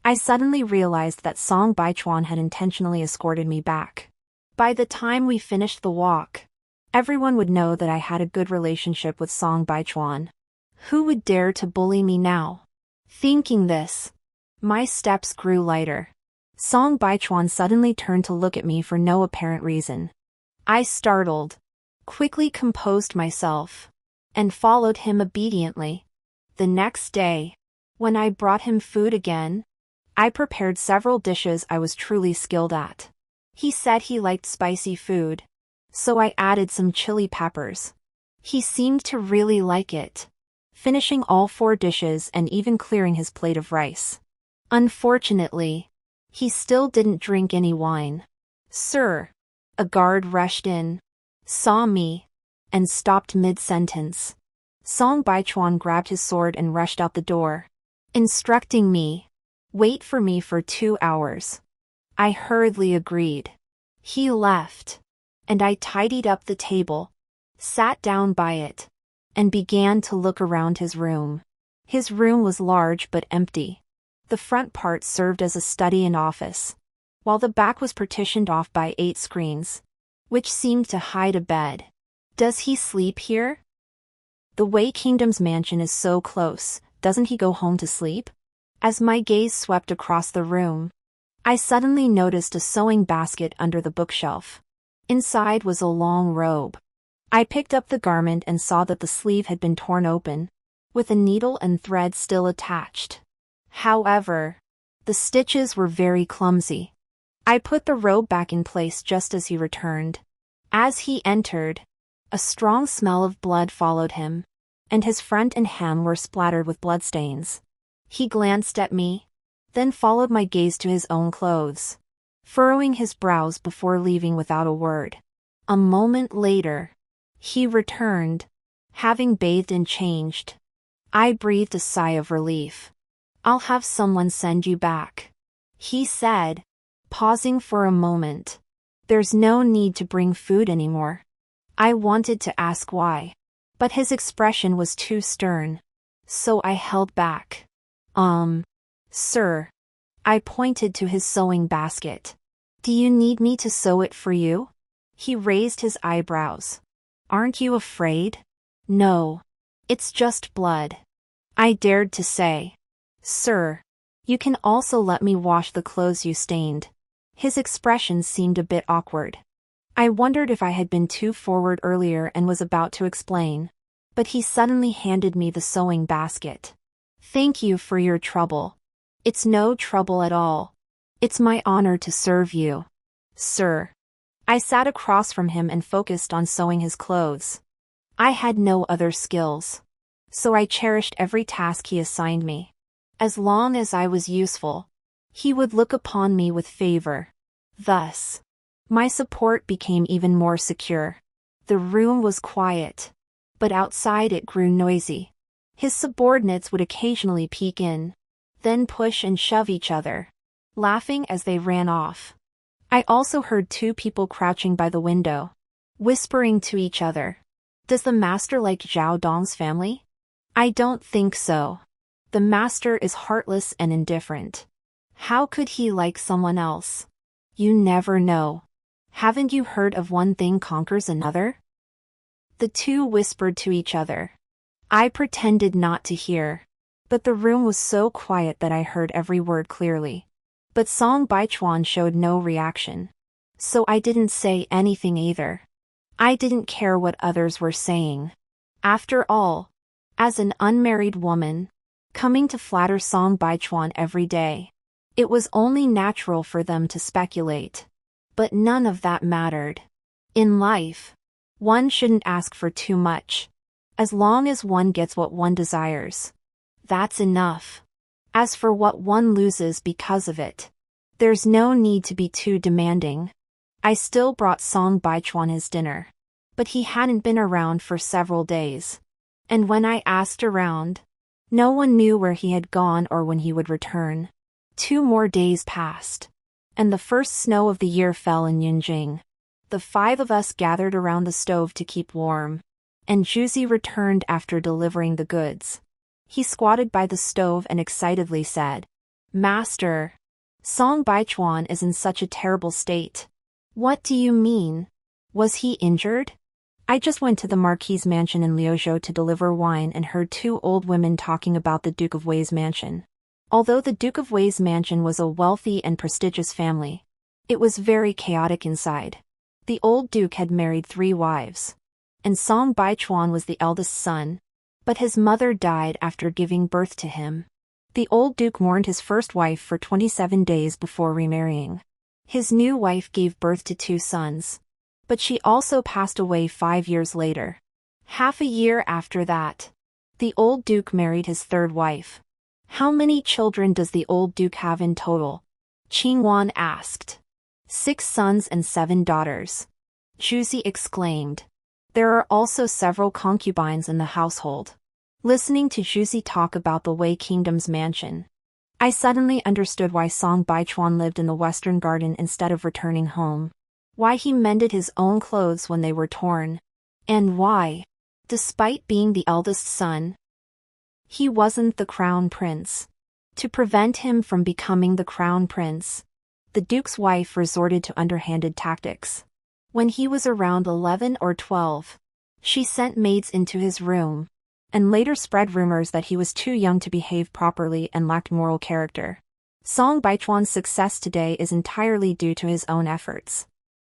I suddenly realized that Song Baichuan had intentionally escorted me back. By the time we finished the walk, everyone would know that I had a good relationship with Song Baichuan. Who would dare to bully me now? Thinking this, my steps grew lighter. Song Baichuan suddenly turned to look at me for no apparent reason. I startled, quickly composed myself, and followed him obediently. The next day, when I brought him food again, I prepared several dishes I was truly skilled at. He said he liked spicy food, so I added some chili peppers. He seemed to really like it, finishing all 4 dishes and even clearing his plate of rice. Unfortunately, he still didn't drink any wine. "Sir." A guard rushed in, saw me, and stopped mid-sentence. Song Baichuan grabbed his sword and rushed out the door, instructing me, "Wait for me for 2 hours." I hurriedly agreed. He left, and I tidied up the table, sat down by it, and began to look around his room. His room was large but empty. The front part served as a study and office, while the back was partitioned off by 8 screens, which seemed to hide a bed. "Does he sleep here?" "The Wei Kingdom's mansion is so close, doesn't he go home to sleep?" As my gaze swept across the room, I suddenly noticed a sewing basket under the bookshelf. Inside was a long robe. I picked up the garment and saw that the sleeve had been torn open, with a needle and thread still attached. However, the stitches were very clumsy. I put the robe back in place just as he returned. As he entered, a strong smell of blood followed him, and his front and hem were splattered with bloodstains. He glanced at me, then followed my gaze to his own clothes, furrowing his brows before leaving without a word. A moment later, he returned, having bathed and changed. I breathed a sigh of relief. "I'll have someone send you back," he said, pausing for a moment. "There's no need to bring food anymore." I wanted to ask why, but his expression was too stern, so I held back. Sir." I pointed to his sewing basket. "Do you need me to sew it for you?" He raised his eyebrows. "Aren't you afraid?" "No. It's just blood." I dared to say. "Sir, you can also let me wash the clothes you stained." His expression seemed a bit awkward. I wondered if I had been too forward earlier and was about to explain, but he suddenly handed me the sewing basket. "Thank you for your trouble." "It's no trouble at all. It's my honor to serve you, sir." I sat across from him and focused on sewing his clothes. I had no other skills, so I cherished every task he assigned me. As long as I was useful, he would look upon me with favor. Thus, my support became even more secure. The room was quiet, but outside it grew noisy. His subordinates would occasionally peek in, then push and shove each other, laughing as they ran off. I also heard 2 people crouching by the window, whispering to each other. Does the master like Zhao Dong's family? I don't think so. The master is heartless and indifferent. How could he like someone else? You never know. Haven't you heard of one thing conquers another? The two whispered to each other. I pretended not to hear. But the room was so quiet that I heard every word clearly. But Song Baichuan showed no reaction. So I didn't say anything either. I didn't care what others were saying. After all, as an unmarried woman, coming to flatter Song Baichuan every day, it was only natural for them to speculate. But none of that mattered. In life, one shouldn't ask for too much. As long as one gets what one desires, that's enough. As for what one loses because of it, there's no need to be too demanding. I still brought Song Baichuan his dinner. But he hadn't been around for several days. And when I asked around, no one knew where he had gone or when he would return. 2 more days passed. And the first snow of the year fell in Yunjing. The 5 of us gathered around the stove to keep warm. And Juzi returned after delivering the goods. He squatted by the stove and excitedly said, Master, Song Baichuan is in such a terrible state. What do you mean? Was he injured? I just went to the Marquis's mansion in Liuzhou to deliver wine and heard 2 old women talking about the Duke of Wei's mansion. Although the Duke of Wei's mansion was a wealthy and prestigious family, it was very chaotic inside. The old duke had married 3 wives. And Song Baichuan was the eldest son. But his mother died after giving birth to him. The old duke mourned his first wife for 27 days before remarrying. His new wife gave birth to 2 sons. But she also passed away 5 years later. Half a year after that, the old duke married his 3rd wife. How many children does the old duke have in total? Qingwan asked. 6 sons and 7 daughters. Juzi exclaimed. There are also several concubines in the household. Listening to Juzi talk about the Wei Kingdom's mansion, I suddenly understood why Song Baichuan lived in the Western Garden instead of returning home. Why he mended his own clothes when they were torn. And why, despite being the eldest son, he wasn't the crown prince. To prevent him from becoming the crown prince, the duke's wife resorted to underhanded tactics. When he was around 11 or 12, she sent maids into his room, and later spread rumors that he was too young to behave properly and lacked moral character. Song Baichuan's success today is entirely due to his own efforts.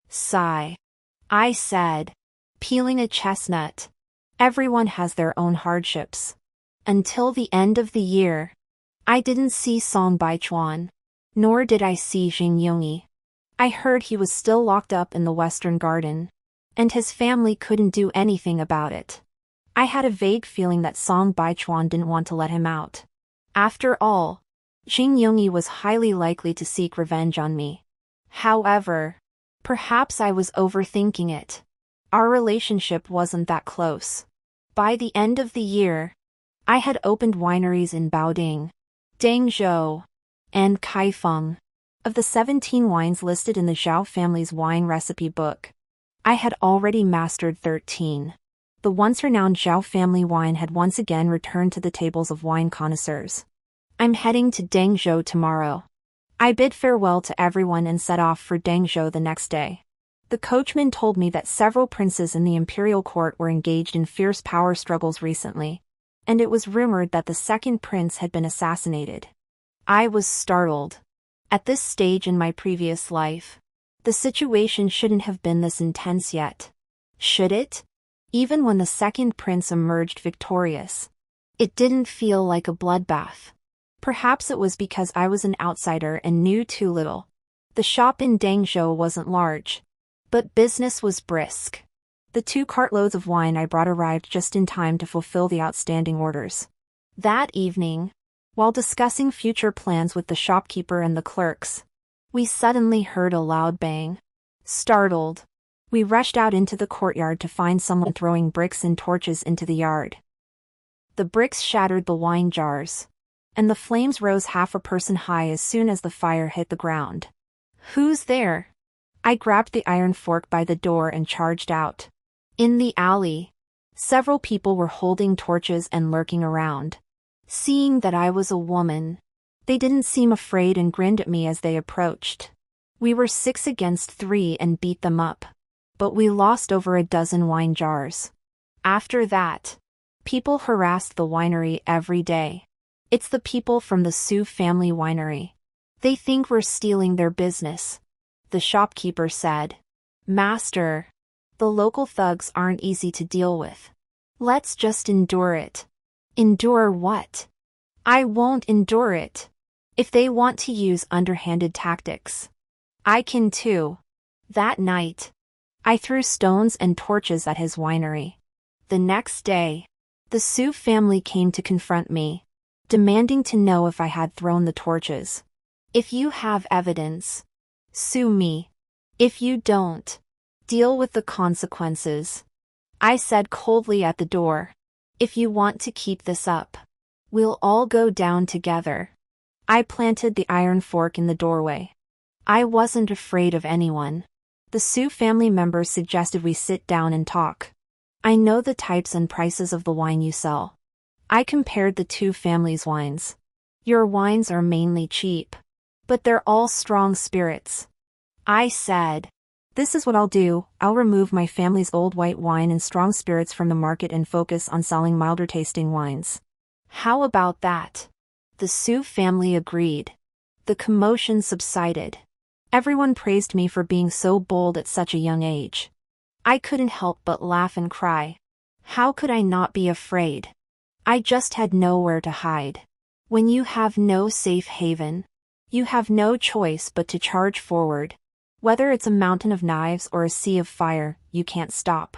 Sigh. I said, peeling a chestnut. Everyone has their own hardships. Until the end of the year, I didn't see Song Baichuan, nor did I see Jing Yongyi. I heard he was still locked up in the Western Garden, and his family couldn't do anything about it. I had a vague feeling that Song Baichuan didn't want to let him out. After all, Jing Yongyi was highly likely to seek revenge on me. However, perhaps I was overthinking it. Our relationship wasn't that close. By the end of the year, I had opened wineries in Baoding, Dengzhou, and Kaifeng. Of the 17 wines listed in the Zhao family's wine recipe book, I had already mastered 13. The once-renowned Zhao family wine had once again returned to the tables of wine connoisseurs. I'm heading to Dengzhou tomorrow. I bid farewell to everyone and set off for Dengzhou the next day. The coachman told me that several princes in the imperial court were engaged in fierce power struggles recently, and it was rumored that the 2nd prince had been assassinated. I was startled. At this stage in my previous life, the situation shouldn't have been this intense yet. Should it? Even when the 2nd prince emerged victorious, it didn't feel like a bloodbath. Perhaps it was because I was an outsider and knew too little. The shop in Dengzhou wasn't large, but business was brisk. The 2 cartloads of wine I brought arrived just in time to fulfill the outstanding orders. That evening, while discussing future plans with the shopkeeper and the clerks, we suddenly heard a loud bang. Startled, we rushed out into the courtyard to find someone throwing bricks and torches into the yard. The bricks shattered the wine jars, and the flames rose half a person high as soon as the fire hit the ground. Who's there? I grabbed the iron fork by the door and charged out. In the alley, Several people were holding torches and lurking around. Seeing that I was a woman, they didn't seem afraid and grinned at me as they approached. We were 6 against 3 and beat them up. But we lost over a dozen wine jars. After that, people harassed the winery every day. It's the people from the Su family winery. They think we're stealing their business. The shopkeeper said. Master, the local thugs aren't easy to deal with. Let's just endure it. Endure what? I won't endure it. If they want to use underhanded tactics, I can too. That night, I threw stones and torches at his winery. The next day, the Su family came to confront me, demanding to know if I had thrown the torches. If you have evidence, sue me. If you don't, deal with the consequences. I said coldly at the door. If you want to keep this up, we'll all go down together. I planted the iron fork in the doorway. I wasn't afraid of anyone. The Su family members suggested we sit down and talk. I know the types and prices of the wine you sell. I compared the two families' wines. Your wines are mainly cheap, but they're all strong spirits. I said, this is what I'll do. I'll remove my family's old white wine and strong spirits from the market and focus on selling milder tasting wines. How about that? The Su family agreed. The commotion subsided. Everyone praised me for being so bold at such a young age. I couldn't help but laugh and cry. How could I not be afraid? I just had nowhere to hide. When you have no safe haven, you have no choice but to charge forward. Whether it's a mountain of knives or a sea of fire, you can't stop.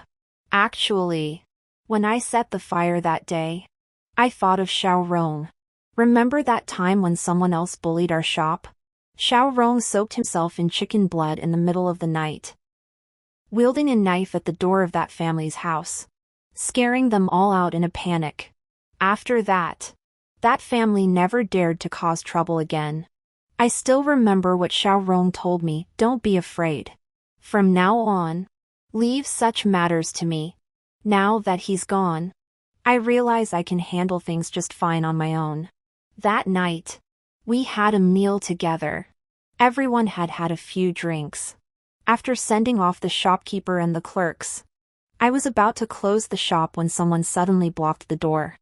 Actually, when I set the fire that day, I thought of Xiaorong. Remember that time when someone else bullied our shop? Xiaorong soaked himself in chicken blood in the middle of the night, wielding a knife at the door of that family's house, scaring them all out in a panic. After that, that family never dared to cause trouble again. I still remember what Xiaorong told me, don't be afraid. From now on, leave such matters to me. Now that he's gone, I realize I can handle things just fine on my own. That night, we had a meal together. Everyone had had a few drinks. After sending off the shopkeeper and the clerks, I was about to close the shop when someone suddenly blocked the door.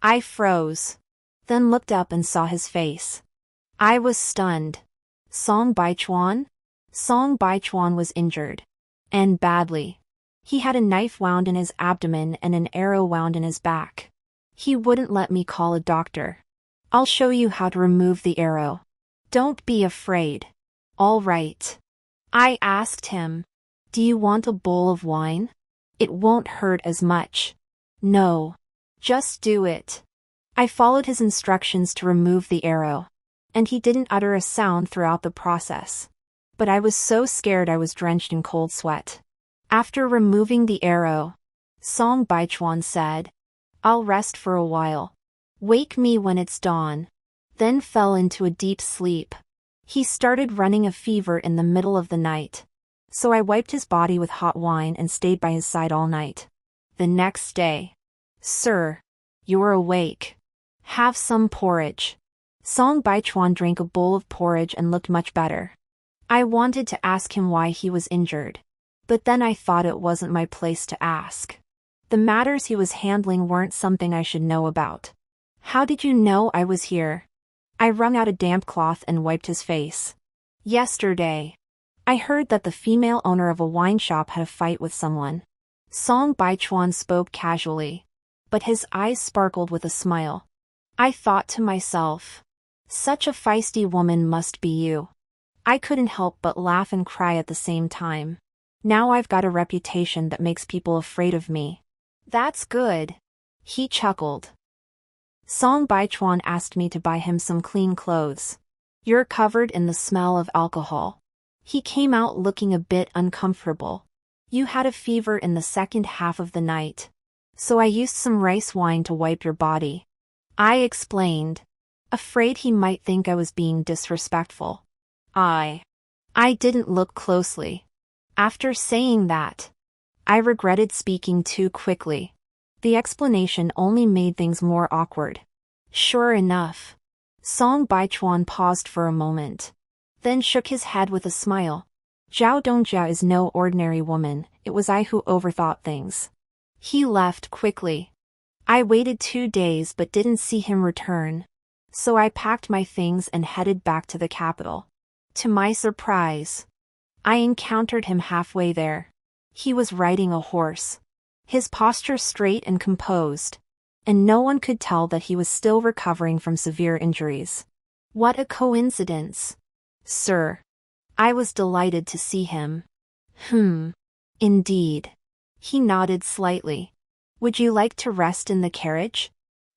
I froze, then looked up and saw his face. I was stunned. Song Baichuan? Song Baichuan was injured. And badly. He had a knife wound in his abdomen and an arrow wound in his back. He wouldn't let me call a doctor. I'll show you how to remove the arrow. Don't be afraid. All right. I asked him, do you want a bowl of wine? It won't hurt as much. No. Just do it. I followed his instructions to remove the arrow, and he didn't utter a sound throughout the process. But I was so scared I was drenched in cold sweat. After removing the arrow, Song Baichuan said, I'll rest for a while. Wake me when it's dawn. Then fell into a deep sleep. He started running a fever in the middle of the night. So I wiped his body with hot wine and stayed by his side all night. The next day. Sir, you're awake. Have some porridge. Song Baichuan drank a bowl of porridge and looked much better. I wanted to ask him why he was injured, but then I thought it wasn't my place to ask. The matters he was handling weren't something I should know about. How did you know I was here? I wrung out a damp cloth and wiped his face. Yesterday, I heard that the female owner of a wine shop had a fight with someone. Song Baichuan spoke casually, but his eyes sparkled with a smile. I thought to myself, such a feisty woman must be you. I couldn't help but laugh and cry at the same time. Now I've got a reputation that makes people afraid of me. That's good. He chuckled. Song Baichuan asked me to buy him some clean clothes. You're covered in the smell of alcohol. He came out looking a bit uncomfortable. You had a fever in the second half of the night, so I used some rice wine to wipe your body. I explained, afraid he might think I was being disrespectful. I didn't look closely. After saying that, I regretted speaking too quickly. The explanation only made things more awkward. Sure enough. Song Baichuan paused for a moment, then shook his head with a smile. Zhao Dongjia is no ordinary woman, it was I who overthought things. He left quickly. I waited 2 days but didn't see him return. So I packed my things and headed back to the capital. To my surprise, I encountered him halfway there. He was riding a horse. His posture straight and composed, and no one could tell that he was still recovering from severe injuries. What a coincidence. Sir. I was delighted to see him. Indeed. He nodded slightly. Would you like to rest in the carriage?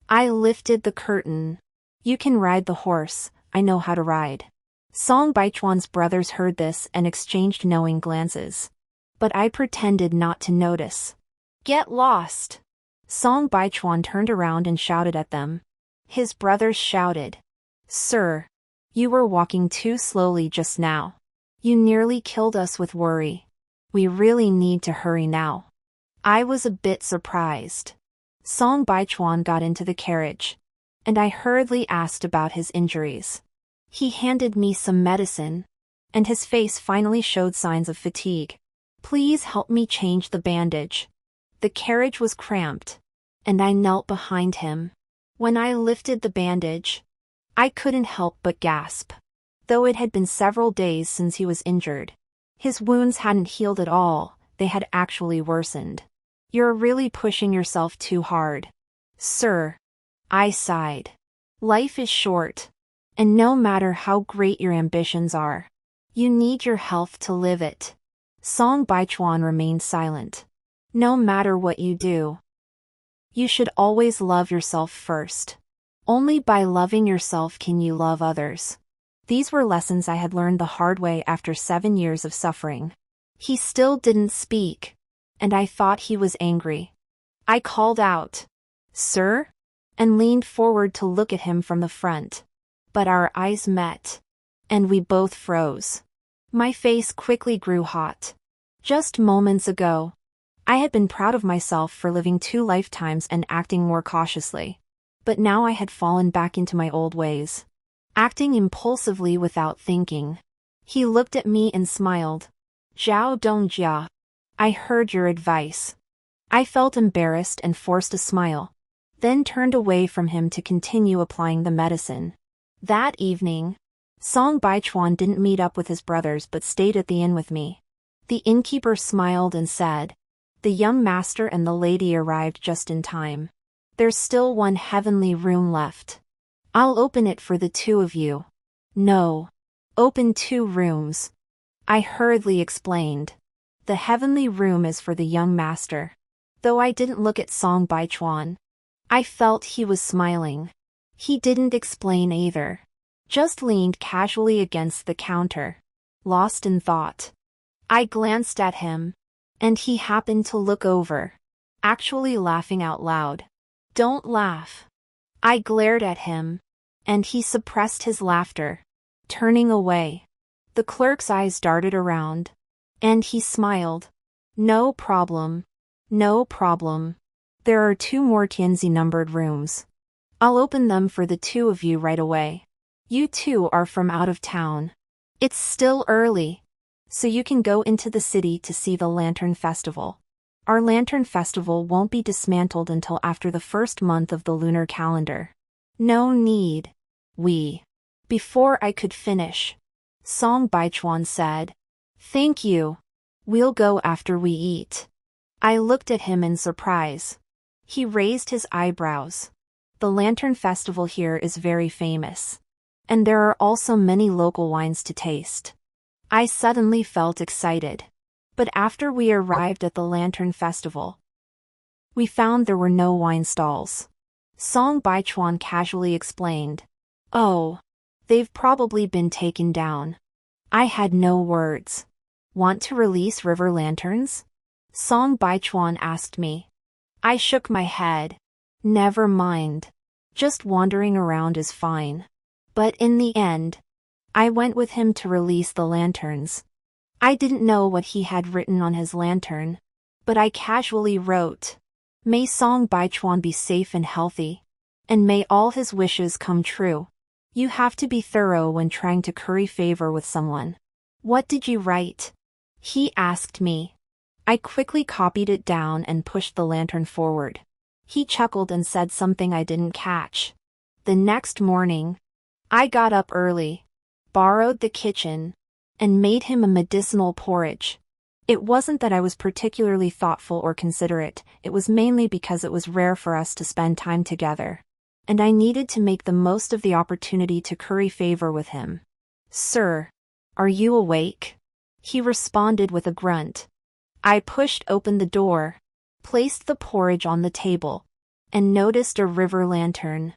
I lifted the curtain. You can ride the horse, I know how to ride. Song Baichuan's brothers heard this and exchanged knowing glances. But I pretended not to notice. Get lost! Song Baichuan turned around and shouted at them. His brothers shouted. Sir! You were walking too slowly just now. You nearly killed us with worry. We really need to hurry now. I was a bit surprised. Song Baichuan got into the carriage, and I hurriedly asked about his injuries. He handed me some medicine, and his face finally showed signs of fatigue. Please help me change the bandage. The carriage was cramped, and I knelt behind him. When I lifted the bandage, I couldn't help but gasp. Though it had been several days since he was injured, his wounds hadn't healed at all, they had actually worsened. You're really pushing yourself too hard. Sir. I sighed. Life is short, and no matter how great your ambitions are, you need your health to live it. Song Baichuan remained silent. No matter what you do, you should always love yourself first. Only by loving yourself can you love others. These were lessons I had learned the hard way after 7 years of suffering. He still didn't speak, and I thought he was angry. I called out, Sir? And leaned forward to look at him from the front. But our eyes met, and we both froze. My face quickly grew hot. Just moments ago, I had been proud of myself for living 2 lifetimes and acting more cautiously. But now I had fallen back into my old ways, acting impulsively without thinking. He looked at me and smiled. Zhao Dongjia. I heard your advice. I felt embarrassed and forced a smile, then turned away from him to continue applying the medicine. That evening, Song Baichuan didn't meet up with his brothers but stayed at the inn with me. The innkeeper smiled and said, The young master and the lady arrived just in time. There's still one heavenly room left. I'll open it for the 2 of you. No. Open 2 rooms. I hurriedly explained. The heavenly room is for the young master. Though I didn't look at Song Baichuan, I felt he was smiling. He didn't explain either. Just leaned casually against the counter, lost in thought. I glanced at him, and he happened to look over, actually laughing out loud. Don't laugh. I glared at him, and he suppressed his laughter, turning away. The clerk's eyes darted around, and he smiled. No problem. No problem. There are 2 more Tianzi-numbered rooms. I'll open them for the 2 of you right away. You 2 are from out of town. It's still early, so you can go into the city to see the Lantern Festival. Our Lantern Festival won't be dismantled until after the 1st month of the lunar calendar. No need. Before I could finish, Song Baichuan said, Thank you. We'll go after we eat. I looked at him in surprise. He raised his eyebrows. The Lantern Festival here is very famous, and there are also many local wines to taste. I suddenly felt excited. But after we arrived at the Lantern Festival, we found there were no wine stalls. Song Baichuan casually explained. Oh, they've probably been taken down. I had no words. Want to release river lanterns? Song Baichuan asked me. I shook my head. Never mind. Just wandering around is fine. But in the end, I went with him to release the lanterns. I didn't know what he had written on his lantern, but I casually wrote, May Song Baichuan be safe and healthy. And may all his wishes come true. You have to be thorough when trying to curry favor with someone. What did you write? He asked me. I quickly copied it down and pushed the lantern forward. He chuckled and said something I didn't catch. The next morning, I got up early, borrowed the kitchen, and made him a medicinal porridge. It wasn't that I was particularly thoughtful or considerate, it was mainly because it was rare for us to spend time together. And I needed to make the most of the opportunity to curry favor with him. Sir, are you awake? He responded with a grunt. I pushed open the door, placed the porridge on the table, and noticed a river lantern.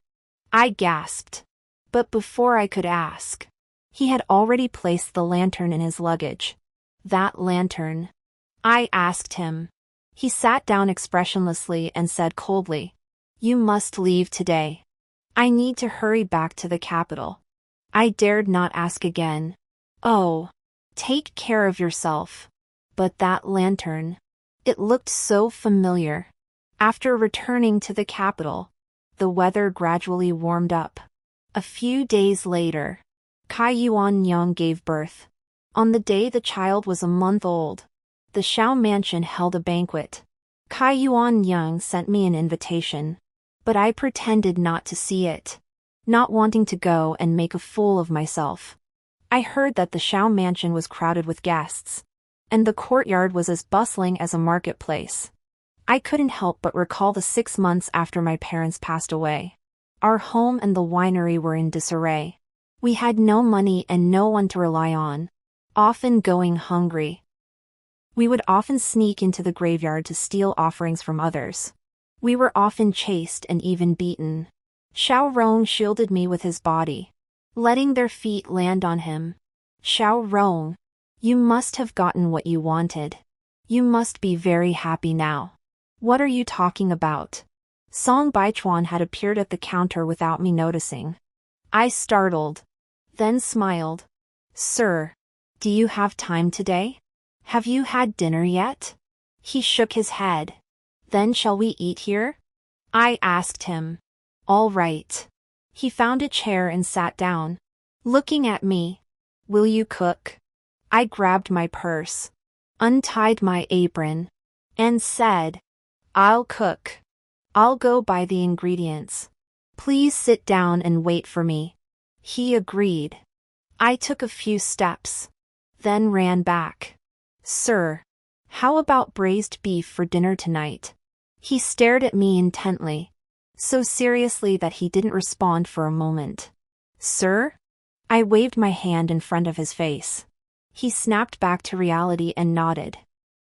I gasped. But before I could ask, he had already placed the lantern in his luggage. That lantern? I asked him. He sat down expressionlessly and said coldly, You must leave today. I need to hurry back to the capital. I dared not ask again. Oh, take care of yourself. But that lantern, it looked so familiar. After returning to the capital, the weather gradually warmed up. A few days later, Kai Yuan Yang gave birth. On the day the child was a month old, the Xiao mansion held a banquet. Kai Yuan Yang sent me an invitation, but I pretended not to see it, not wanting to go and make a fool of myself. I heard that the Xiao mansion was crowded with guests, and the courtyard was as bustling as a marketplace. I couldn't help but recall the 6 months after my parents passed away. Our home and the winery were in disarray. We had no money and no one to rely on, often going hungry. We would often sneak into the graveyard to steal offerings from others. We were often chased and even beaten. Xiao Rong shielded me with his body, letting their feet land on him. Xiao Rong, you must have gotten what you wanted. You must be very happy now. What are you talking about? Song Baichuan had appeared at the counter without me noticing. I startled, then smiled. Sir, do you have time today? Have you had dinner yet? He shook his head. Then shall we eat here? I asked him. All right. He found a chair and sat down, looking at me. Will you cook? I grabbed my purse, untied my apron, and said, I'll cook. I'll go buy the ingredients. Please sit down and wait for me. He agreed. I took a few steps, then ran back. Sir, how about braised beef for dinner tonight? He stared at me intently, so seriously that he didn't respond for a moment. Sir? I waved my hand in front of his face. He snapped back to reality and nodded.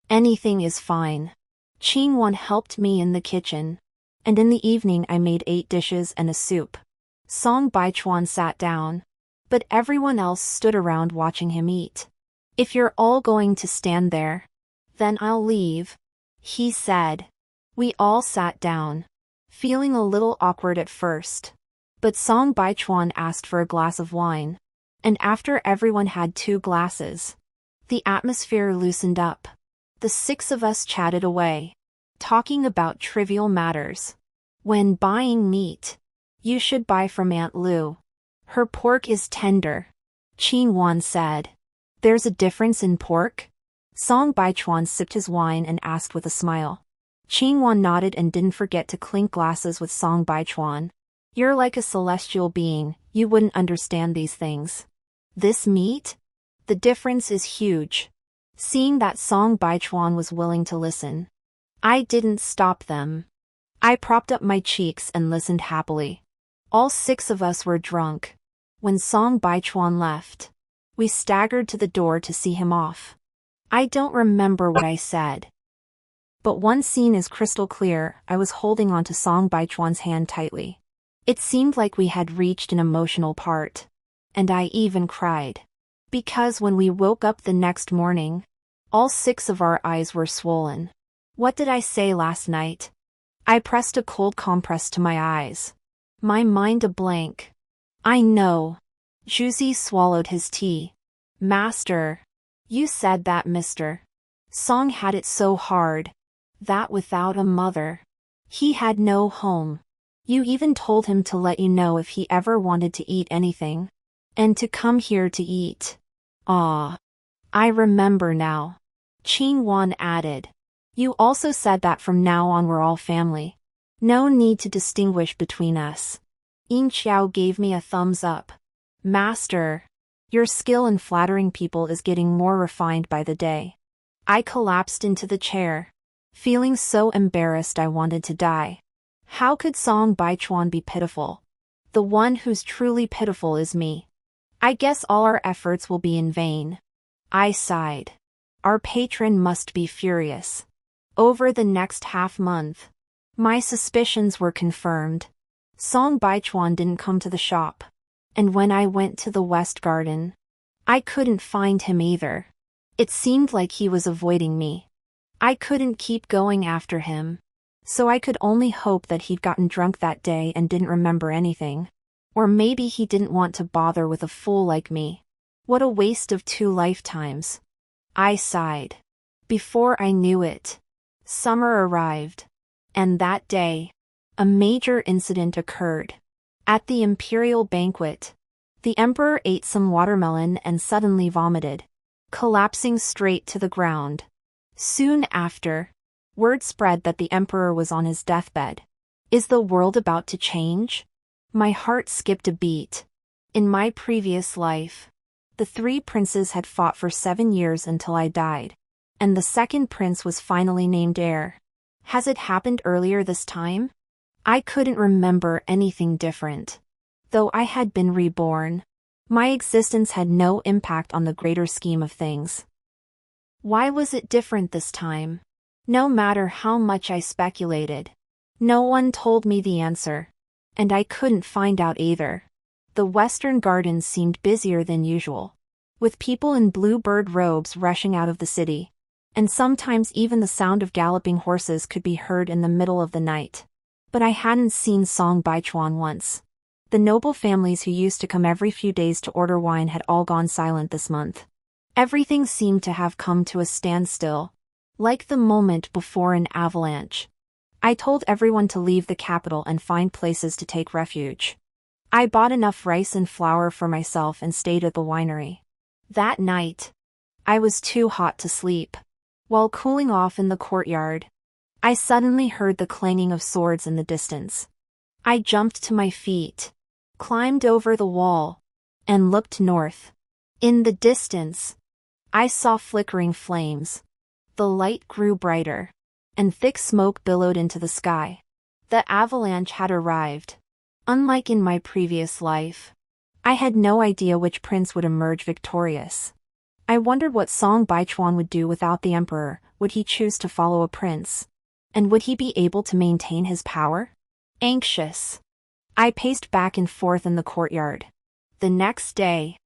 Anything is fine. Qingwan helped me in the kitchen, and in the evening I made 8 dishes and a soup. Song Baichuan sat down, but everyone else stood around watching him eat. If you're all going to stand there, then I'll leave, he said. We all sat down, feeling a little awkward at first. But Song Baichuan asked for a glass of wine, and after everyone had 2 glasses, the atmosphere loosened up. The 6 of us chatted away, talking about trivial matters. When buying meat, you should buy from Aunt Lu. Her pork is tender, Qingwan said. There's a difference in pork? Song Baichuan sipped his wine and asked with a smile. Qingwan nodded and didn't forget to clink glasses with Song Baichuan. You're like a celestial being, you wouldn't understand these things. This meat? The difference is huge. Seeing that Song Baichuan was willing to listen, I didn't stop them. I propped up my cheeks and listened happily. All 6 of us were drunk. When Song Baichuan left, we staggered to the door to see him off. I don't remember what I said, but one scene is crystal clear. I was holding onto Song Baichuan's hand tightly. It seemed like we had reached an emotional part, and I even cried. Because when we woke up the next morning, all 6 of our eyes were swollen. What did I say last night? I pressed a cold compress to my eyes, my mind a blank. I know. Zhuzi swallowed his tea. Master. You said that, mister. Song had it so hard. That without a mother. He had no home. You even told him to let you know if he ever wanted to eat anything. And to come here to eat. Ah. I remember now. Qing Wan added. You also said that from now on we're all family. No need to distinguish between us. Yin Xiao gave me a thumbs up. Master. Your skill in flattering people is getting more refined by the day. I collapsed into the chair, feeling so embarrassed I wanted to die. How could Song Baichuan be pitiful? The one who's truly pitiful is me. I guess all our efforts will be in vain. I sighed. Our patron must be furious. Over the next half-month, my suspicions were confirmed. Song Baichuan didn't come to the shop. And when I went to the West Garden, I couldn't find him either. It seemed like he was avoiding me. I couldn't keep going after him. So I could only hope that he'd gotten drunk that day and didn't remember anything. Or maybe he didn't want to bother with a fool like me. What a waste of 2 lifetimes. I sighed. Before I knew it, summer arrived. And that day, a major incident occurred. At the Imperial banquet, the Emperor ate some watermelon and suddenly vomited, collapsing straight to the ground. Soon after, word spread that the Emperor was on his deathbed. Is the world about to change? My heart skipped a beat. In my previous life, the 3 princes had fought for 7 years until I died. And the second prince was finally named heir. Has it happened earlier this time? I couldn't remember anything different. Though I had been reborn, my existence had no impact on the greater scheme of things. Why was it different this time? No matter how much I speculated, no one told me the answer. And I couldn't find out either. The Western Gardens seemed busier than usual, with people in bluebird robes rushing out of the city. And sometimes even the sound of galloping horses could be heard in the middle of the night. But I hadn't seen Song Baichuan once. The noble families who used to come every few days to order wine had all gone silent this month. Everything seemed to have come to a standstill, like the moment before an avalanche. I told everyone to leave the capital and find places to take refuge. I bought enough rice and flour for myself and stayed at the winery. That night, I was too hot to sleep. While cooling off in the courtyard, I suddenly heard the clanging of swords in the distance. I jumped to my feet, climbed over the wall, and looked north. In the distance, I saw flickering flames. The light grew brighter, and thick smoke billowed into the sky. The avalanche had arrived. Unlike in my previous life, I had no idea which prince would emerge victorious. I wondered what Song Baichuan would do without the emperor. Would he choose to follow a prince? And would he be able to maintain his power? Anxious, I paced back and forth in the courtyard. The next day,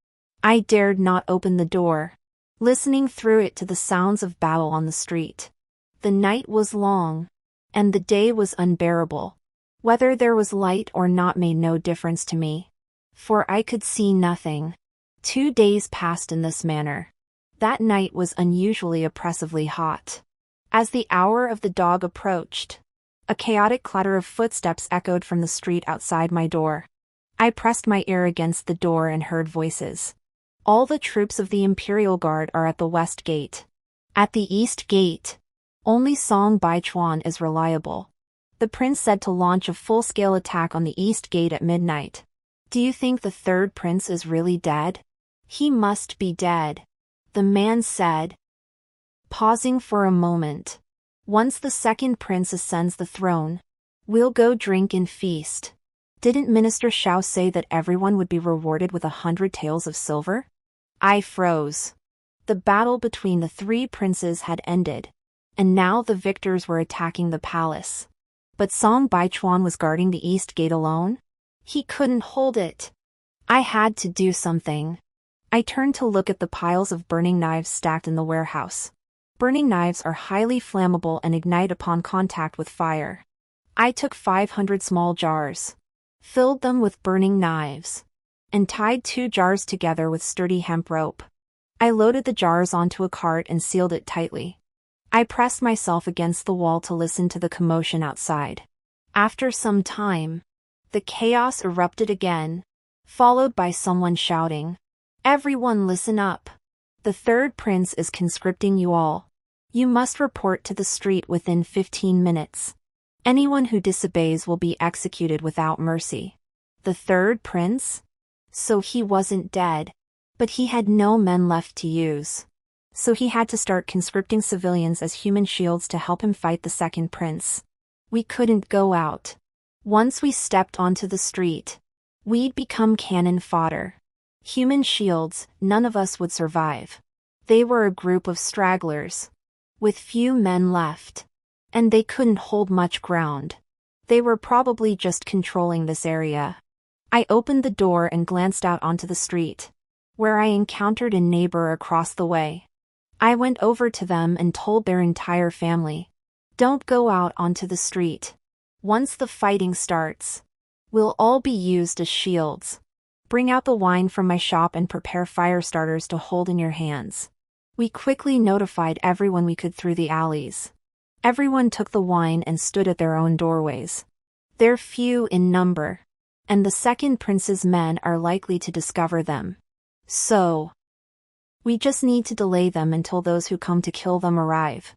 I dared not open the door, listening through it to the sounds of battle on the street. The night was long, and the day was unbearable. Whether there was light or not made no difference to me, for I could see nothing. 2 days passed in this manner. That night was unusually oppressively hot. As the hour of the dog approached, a chaotic clatter of footsteps echoed from the street outside my door. I pressed my ear against the door and heard voices. All the troops of the Imperial Guard are at the West Gate. At the East Gate, only Song Baichuan is reliable. The prince said to launch a full-scale attack on the East Gate at midnight. Do you think the 3rd prince is really dead? He must be dead, the man said, pausing for a moment. Once the 2nd prince ascends the throne, we'll go drink and feast. Didn't Minister Xiao say that everyone would be rewarded with 100 taels of silver? I froze. The battle between the 3 princes had ended, and now the victors were attacking the palace. But Song Baichuan was guarding the East Gate alone? He couldn't hold it. I had to do something. I turned to look at the piles of burning knives stacked in the warehouse. Burning knives are highly flammable and ignite upon contact with fire. I took 500 small jars, filled them with burning knives, and tied 2 jars together with sturdy hemp rope. I loaded the jars onto a cart and sealed it tightly. I pressed myself against the wall to listen to the commotion outside. After some time, the chaos erupted again, followed by someone shouting, "Everyone listen up! The third prince is conscripting you all. You must report to the street within 15 minutes. Anyone who disobeys will be executed without mercy." The third prince? So he wasn't dead. But he had no men left to use. So he had to start conscripting civilians as human shields to help him fight the second prince. We couldn't go out. Once we stepped onto the street, we'd become cannon fodder. Human shields, none of us would survive. They were a group of stragglers, with few men left. And they couldn't hold much ground. They were probably just controlling this area. I opened the door and glanced out onto the street, where I encountered a neighbor across the way. I went over to them and told their entire family, "Don't go out onto the street. Once the fighting starts, we'll all be used as shields. Bring out the wine from my shop and prepare fire starters to hold in your hands." We quickly notified everyone we could through the alleys. Everyone took the wine and stood at their own doorways. They're few in number, and the second prince's men are likely to discover them. So, we just need to delay them until those who come to kill them arrive.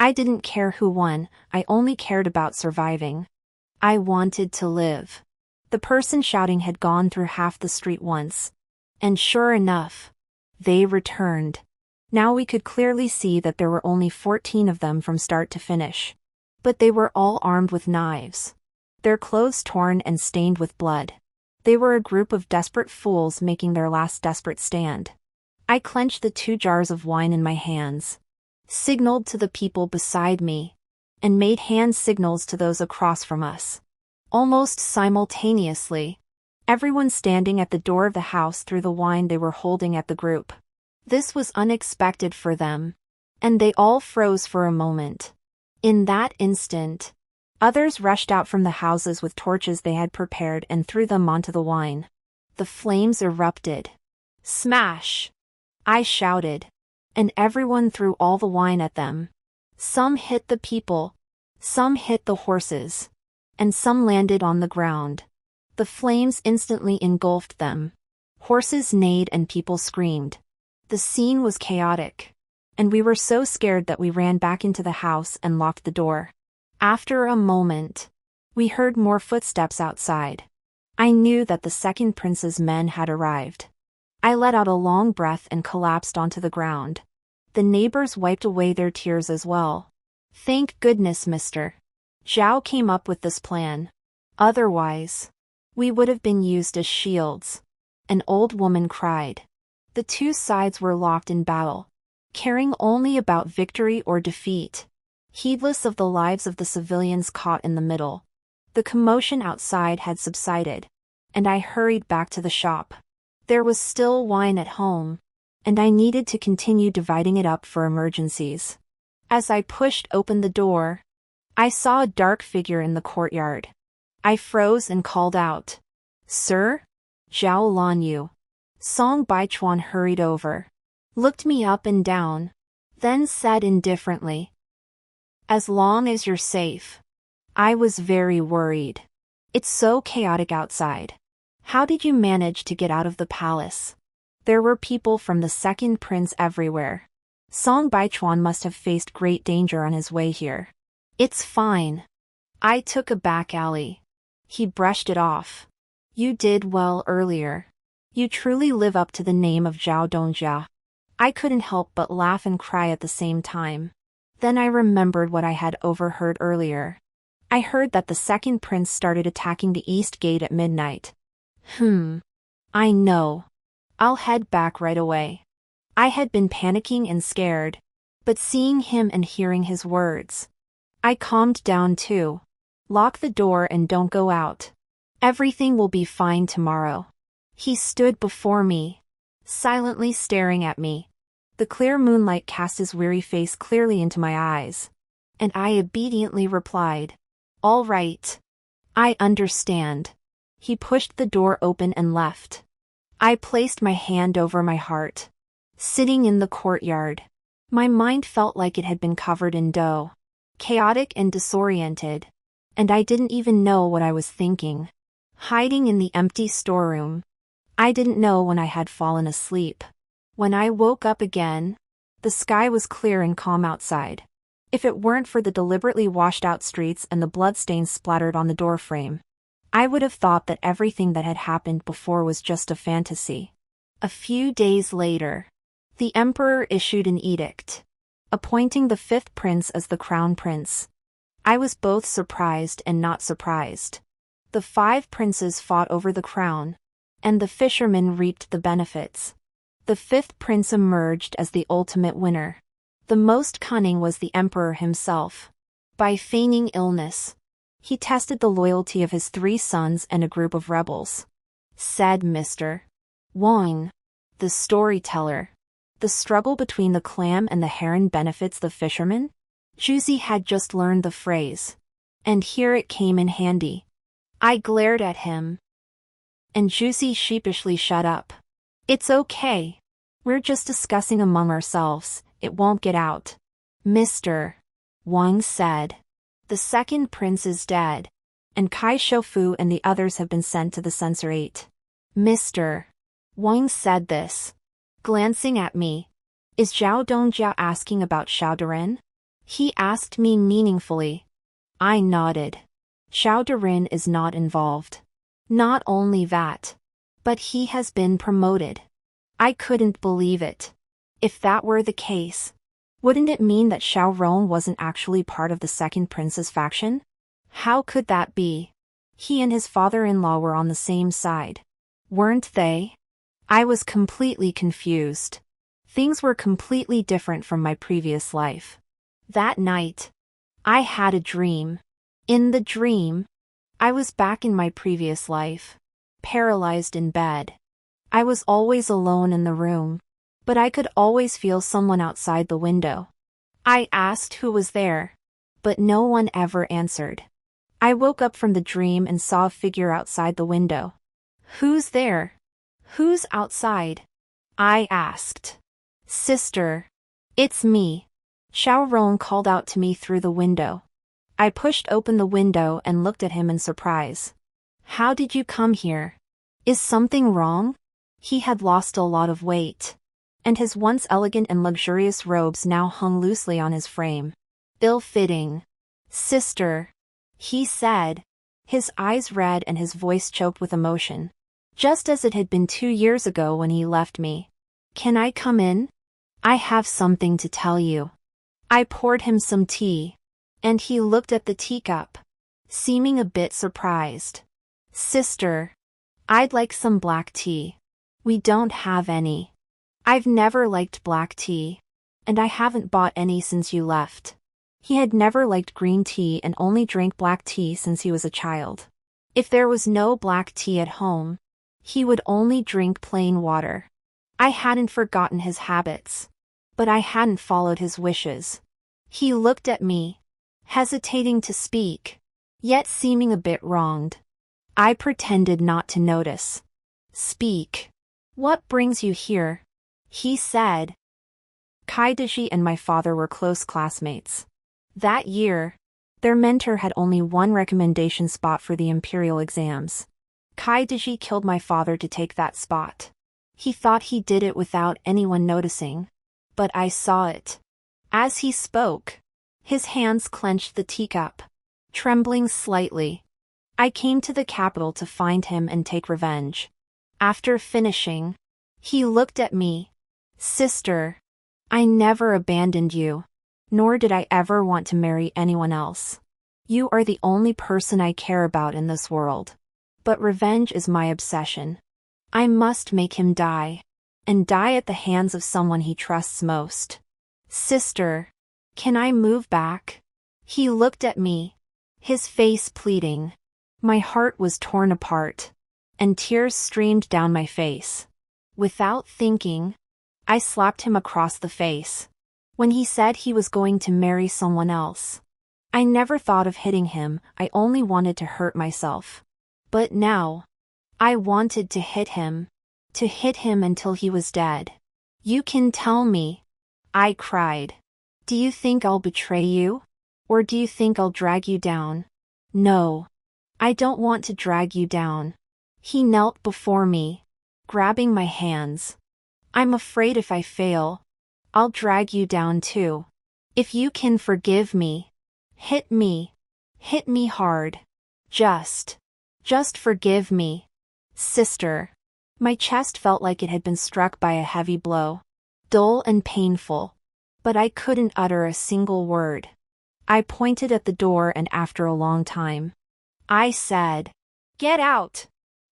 I didn't care who won, I only cared about surviving. I wanted to live. The person shouting had gone through half the street once. And sure enough, they returned. Now we could clearly see that there were only 14 of them from start to finish. But they were all armed with knives. Their clothes torn and stained with blood. They were a group of desperate fools making their last desperate stand. I clenched the 2 jars of wine in my hands, signaled to the people beside me, and made hand signals to those across from us. Almost simultaneously, everyone standing at the door of the house threw the wine they were holding at the group. This was unexpected for them, and they all froze for a moment. In that instant, others rushed out from the houses with torches they had prepared and threw them onto the wine. The flames erupted. "Smash!" I shouted, and everyone threw all the wine at them. Some hit the people, some hit the horses, and some landed on the ground. The flames instantly engulfed them. Horses neighed and people screamed. The scene was chaotic, and we were so scared that we ran back into the house and locked the door. After a moment, we heard more footsteps outside. I knew that the second prince's men had arrived. I let out a long breath and collapsed onto the ground. The neighbors wiped away their tears as well. "Thank goodness, Mr. Zhao came up with this plan. Otherwise, we would have been used as shields." An old woman cried. The 2 sides were locked in battle, caring only about victory or defeat, heedless of the lives of the civilians caught in the middle. The commotion outside had subsided, and I hurried back to the shop. There was still wine at home, and I needed to continue dividing it up for emergencies. As I pushed open the door, I saw a dark figure in the courtyard. I froze and called out, "Sir? Zhao Lanyu." Song Baichuan hurried over, looked me up and down, then said indifferently, "As long as you're safe." I was very worried. It's so chaotic outside. How did you manage to get out of the palace? There were people from the second prince everywhere. Song Baichuan must have faced great danger on his way here. "It's fine. I took a back alley." He brushed it off. "You did well earlier. You truly live up to the name of Zhao Dongjia." I couldn't help but laugh and cry at the same time. Then I remembered what I had overheard earlier. I heard that the second prince started attacking the east gate at midnight. I know. I'll head back right away. I had been panicking and scared, but seeing him and hearing his words, I calmed down too. "Lock the door and don't go out. Everything will be fine tomorrow." He stood before me, silently staring at me. The clear moonlight cast his weary face clearly into my eyes, and I obediently replied, "All right. I understand." He pushed the door open and left. I placed my hand over my heart. Sitting in the courtyard, my mind felt like it had been covered in dough, chaotic and disoriented. and I didn't even know what I was thinking. Hiding in the empty storeroom. I didn't know when I had fallen asleep. When I woke up again, the sky was clear and calm outside. If it weren't for the deliberately washed-out streets and the bloodstains splattered on the doorframe, I would have thought that everything that had happened before was just a fantasy. A few days later, the emperor issued an edict, appointing the fifth prince as the crown prince. I was both surprised and not surprised. The 5 princes fought over the crown, and the fishermen reaped the benefits. The 5th prince emerged as the ultimate winner. The most cunning was the emperor himself. By feigning illness, he tested the loyalty of his 3 sons and a group of rebels. Said Mr. Wang, the storyteller. The struggle between the clam and the heron benefits the fisherman? Juicy had just learned the phrase, and here it came in handy. I glared at him, and Juicy sheepishly shut up. It's okay. We're just discussing among ourselves, it won't get out. Mr. Wang said. The 2nd prince is dead, and Kai Shoufu and the others have been sent to the censorate. Mr. Wang said this, glancing at me. Is Zhao Dongjia asking about Xiao Daren? He asked me meaningfully. I nodded. Xiao Daren is not involved. Not only that, but he has been promoted. I couldn't believe it. If that were the case, wouldn't it mean that Xiao Rong wasn't actually part of the 2nd prince's faction? How could that be? He and his father-in-law were on the same side, weren't they? I was completely confused. Things were completely different from my previous life. That night, I had a dream. In the dream, I was back in my previous life, paralyzed in bed. I was always alone in the room, but I could always feel someone outside the window. I asked who was there, but no one ever answered. I woke up from the dream and saw a figure outside the window. Who's there? Who's outside? I asked. Sister. It's me. Xiao Rong called out to me through the window. I pushed open the window and looked at him in surprise. How did you come here? Is something wrong? He had lost a lot of weight, and his once elegant and luxurious robes now hung loosely on his frame. Ill-fitting. Sister, he said, his eyes red and his voice choked with emotion, just as it had been 2 years ago when he left me. Can I come in? I have something to tell you. I poured him some tea, and he looked at the teacup, seeming a bit surprised. Sister, I'd like some black tea. We don't have any. I've never liked black tea, and I haven't bought any since you left. He had never liked green tea and only drank black tea since he was a child. If there was no black tea at home, he would only drink plain water. I hadn't forgotten his habits, but I hadn't followed his wishes. He looked at me, hesitating to speak, yet seeming a bit wronged. I pretended not to notice. Speak. What brings you here? He said. Kai Dashi and my father were close classmates. That year, their mentor had only one recommendation spot for the imperial exams. Kai Dashi killed my father to take that spot. He thought he did it without anyone noticing, but I saw it. As he spoke, his hands clenched the teacup, trembling slightly. I came to the capital to find him and take revenge. After finishing, he looked at me. Sister, I never abandoned you, nor did I ever want to marry anyone else. You are the only person I care about in this world. But revenge is my obsession. I must make him die, and die at the hands of someone he trusts most. Sister, can I move back? He looked at me, his face pleading. My heart was torn apart, and tears streamed down my face. Without thinking, I slapped him across the face. When he said he was going to marry someone else, I never thought of hitting him, I only wanted to hurt myself. But now, I wanted to hit him until he was dead. You can tell me, I cried. Do you think I'll betray you? Or do you think I'll drag you down? No. I don't want to drag you down. He knelt before me, grabbing my hands. I'm afraid if I fail, I'll drag you down too. If you can forgive me, hit me. Hit me hard. Just forgive me. Sister. My chest felt like it had been struck by a heavy blow. Dull and painful. But I couldn't utter a single word. I pointed at the door and after a long time, I said, "Get out!"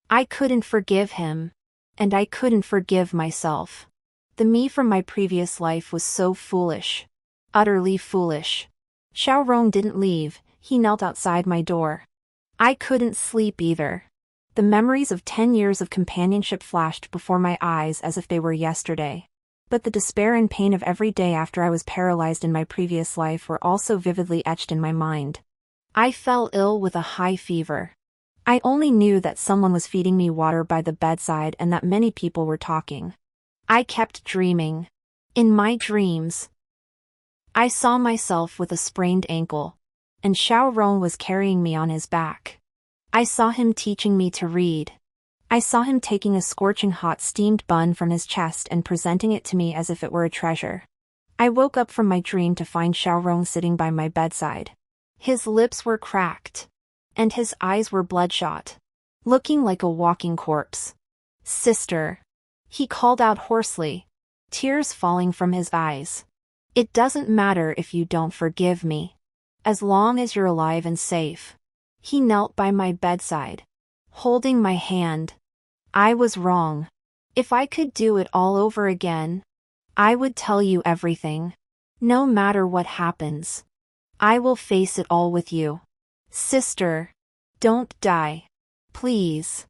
I couldn't forgive him. And I couldn't forgive myself. The me from my previous life was so foolish. Utterly foolish. Xiaorong didn't leave, he knelt outside my door. I couldn't sleep either. The memories of 10 years of companionship flashed before my eyes as if they were yesterday. But the despair and pain of every day after I was paralyzed in my previous life were also vividly etched in my mind. I fell ill with a high fever. I only knew that someone was feeding me water by the bedside and that many people were talking. I kept dreaming. In my dreams, I saw myself with a sprained ankle, and Xiaorong was carrying me on his back. I saw him teaching me to read. I saw him taking a scorching hot steamed bun from his chest and presenting it to me as if it were a treasure. I woke up from my dream to find Xiaorong sitting by my bedside. His lips were cracked, and his eyes were bloodshot, looking like a walking corpse. "Sister," he called out hoarsely, tears falling from his eyes. "It doesn't matter if you don't forgive me, as long as you're alive and safe." He knelt by my bedside, holding my hand. I was wrong. If I could do it all over again, I would tell you everything. No matter what happens, I will face it all with you. Sister, don't die. Please.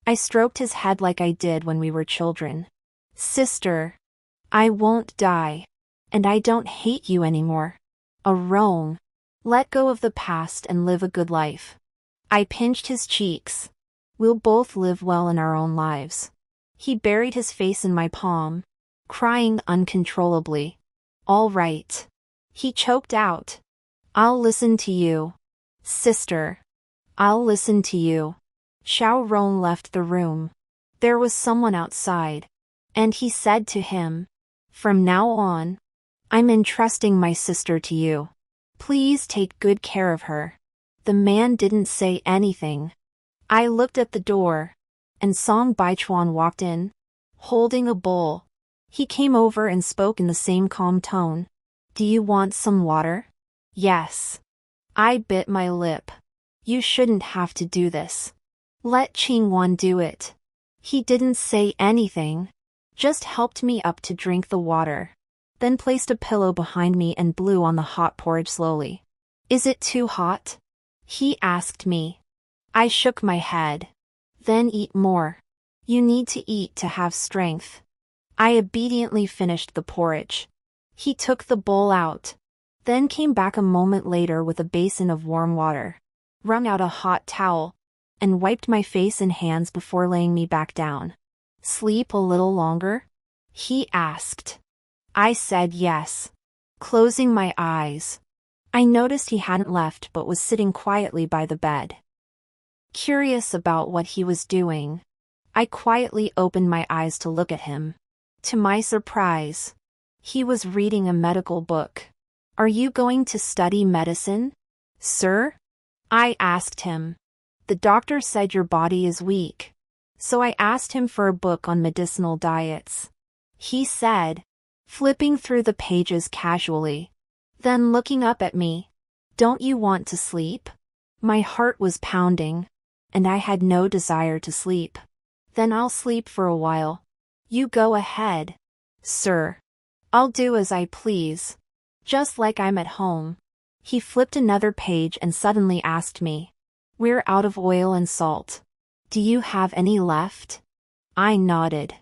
I stroked his head like I did when we were children. Sister, I won't die. And I don't hate you anymore. Arong. Let go of the past and live a good life. I pinched his cheeks. We'll both live well in our own lives. He buried his face in my palm, crying uncontrollably. All right. He choked out. I'll listen to you. Sister. I'll listen to you. Xiaorong left the room. There was someone outside, and he said to him, "From now on, I'm entrusting my sister to you. Please take good care of her." The man didn't say anything. I looked at the door, and Song Baichuan walked in, holding a bowl. He came over and spoke in the same calm tone. "Do you want some water?" "Yes." I bit my lip. "You shouldn't have to do this. Let Qingwan do it." He didn't say anything, just helped me up to drink the water, then placed a pillow behind me and blew on the hot porridge slowly. "Is it too hot?" he asked me. I shook my head. "Then eat more. You need to eat to have strength." I obediently finished the porridge. He took the bowl out, then came back a moment later with a basin of warm water, wrung out a hot towel, and wiped my face and hands before laying me back down. "Sleep a little longer?" he asked. I said yes, closing my eyes. I noticed he hadn't left but was sitting quietly by the bed. Curious about what he was doing, I quietly opened my eyes to look at him. To my surprise, he was reading a medical book. "Are you going to study medicine, sir?" I asked him. "The doctor said your body is weak, so I asked him for a book on medicinal diets," he said, flipping through the pages casually. Then looking up at me, "Don't you want to sleep?" My heart was pounding, and I had no desire to sleep. "Then I'll sleep for a while. You go ahead, sir. I'll do as I please, just like I'm at home." He flipped another page and suddenly asked me, "We're out of oil and salt. Do you have any left?" I nodded.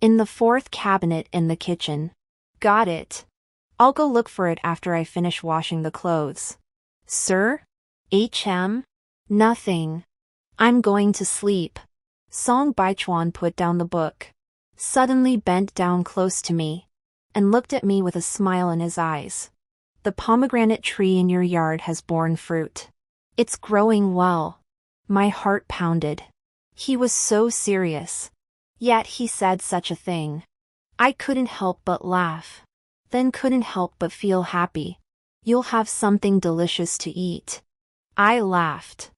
"In the fourth cabinet in the kitchen." "Got it. I'll go look for it after I finish washing the clothes." "Sir? Nothing. I'm going to sleep." Song Baichuan put down the book, suddenly bent down close to me, and looked at me with a smile in his eyes. "The pomegranate tree in your yard has borne fruit. It's growing well. My heart pounded. He was so serious. Yet he said such a thing. I couldn't help but laugh. Then couldn't help but feel happy. You'll have something delicious to eat. I laughed.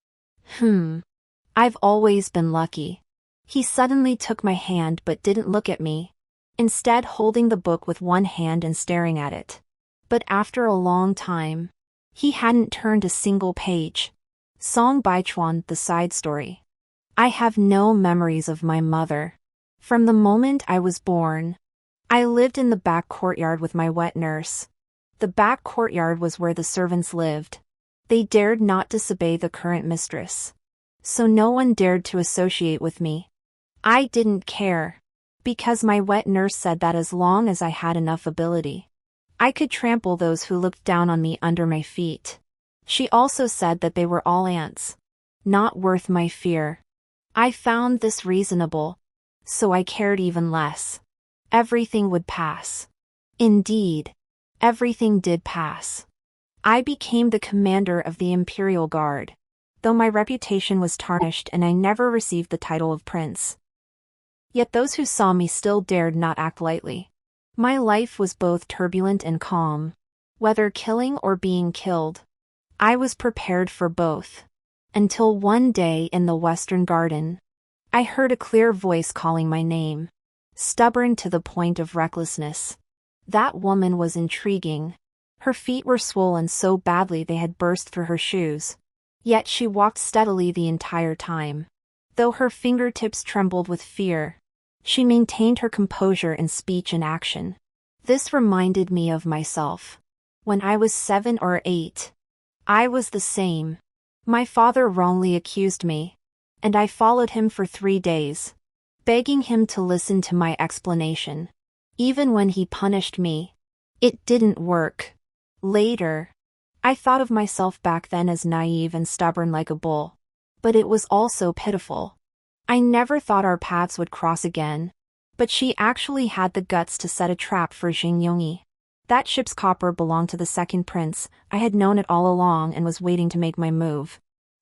I've always been lucky. He suddenly took my hand but didn't look at me, instead holding the book with one hand and staring at it. But after a long time, he hadn't turned a single page. Song Baichuan, the side story. I have no memories of my mother. From the moment I was born, I lived in the back courtyard with my wet nurse. The back courtyard was where the servants lived. They dared not disobey the current mistress. So no one dared to associate with me. I didn't care, because my wet nurse said that as long as I had enough ability, I could trample those who looked down on me under my feet. She also said that they were all ants, not worth my fear. I found this reasonable, so I cared even less. Everything would pass. Indeed, everything did pass. I became the commander of the Imperial Guard, though my reputation was tarnished and I never received the title of prince. Yet those who saw me still dared not act lightly. My life was both turbulent and calm. Whether killing or being killed, I was prepared for both. Until one day in the Western Garden, I heard a clear voice calling my name, stubborn to the point of recklessness. That woman was intriguing. Her feet were swollen so badly they had burst through her shoes. Yet she walked steadily the entire time. Though her fingertips trembled with fear, she maintained her composure in speech and action. This reminded me of myself. When I was 7 or 8, I was the same. My father wrongly accused me, and I followed him for 3 days, begging him to listen to my explanation. Even when he punished me, it didn't work. Later, I thought of myself back then as naive and stubborn like a bull. But it was also pitiful. I never thought our paths would cross again. But she actually had the guts to set a trap for Xianxia. That ship's copper belonged to the second prince. I had known it all along and was waiting to make my move.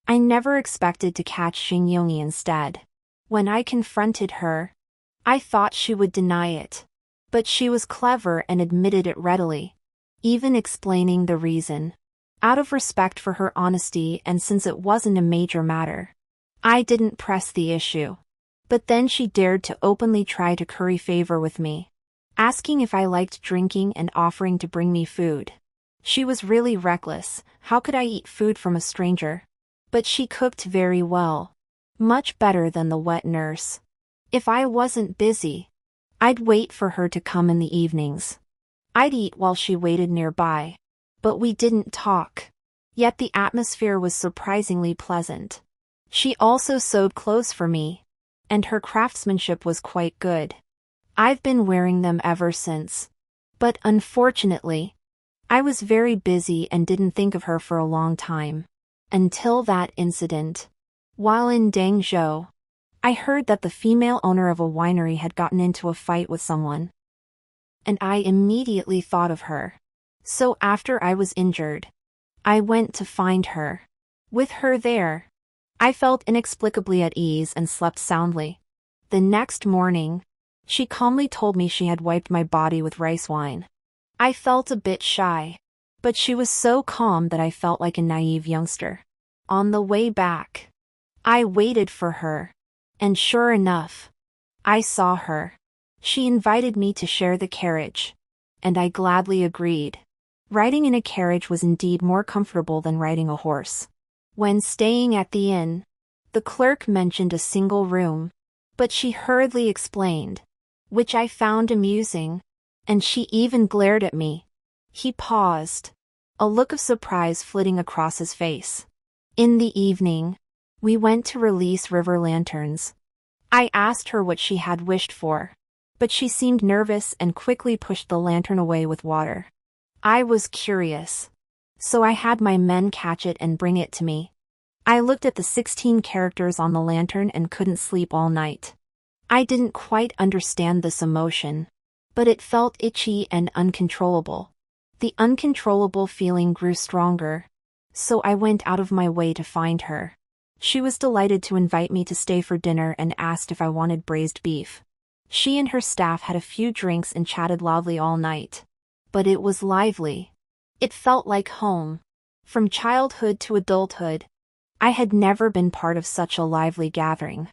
I never expected to catch Xianxia instead. When I confronted her, I thought she would deny it. But she was clever and admitted it readily, even explaining the reason. Out of respect for her honesty and since it wasn't a major matter, I didn't press the issue. But then she dared to openly try to curry favor with me, asking if I liked drinking and offering to bring me food. She was really reckless. How could I eat food from a stranger? But she cooked very well. Much better than the wet nurse. If I wasn't busy, I'd wait for her to come in the evenings. I'd eat while she waited nearby. But we didn't talk. Yet the atmosphere was surprisingly pleasant. She also sewed clothes for me, and her craftsmanship was quite good. I've been wearing them ever since. But unfortunately, I was very busy and didn't think of her for a long time. Until that incident. While in Dangzhou, I heard that the female owner of a winery had gotten into a fight with someone. And I immediately thought of her. So after I was injured, I went to find her. With her there, I felt inexplicably at ease and slept soundly. The next morning, she calmly told me she had wiped my body with rice wine. I felt a bit shy, but she was so calm that I felt like a naive youngster. On the way back, I waited for her, and sure enough, I saw her. She invited me to share the carriage, and I gladly agreed. Riding in a carriage was indeed more comfortable than riding a horse. When staying at the inn, the clerk mentioned a single room, but she hurriedly explained, which I found amusing, and she even glared at me. He paused, a look of surprise flitting across his face. In the evening, we went to release river lanterns. I asked her what she had wished for, but she seemed nervous and quickly pushed the lantern away with water. I was curious, so I had my men catch it and bring it to me. I looked at the 16 characters on the lantern and couldn't sleep all night. I didn't quite understand this emotion, but it felt itchy and uncontrollable. The uncontrollable feeling grew stronger, so I went out of my way to find her. She was delighted to invite me to stay for dinner and asked if I wanted braised beef. She and her staff had a few drinks and chatted loudly all night. But it was lively. It felt like home. From childhood to adulthood, I had never been part of such a lively gathering.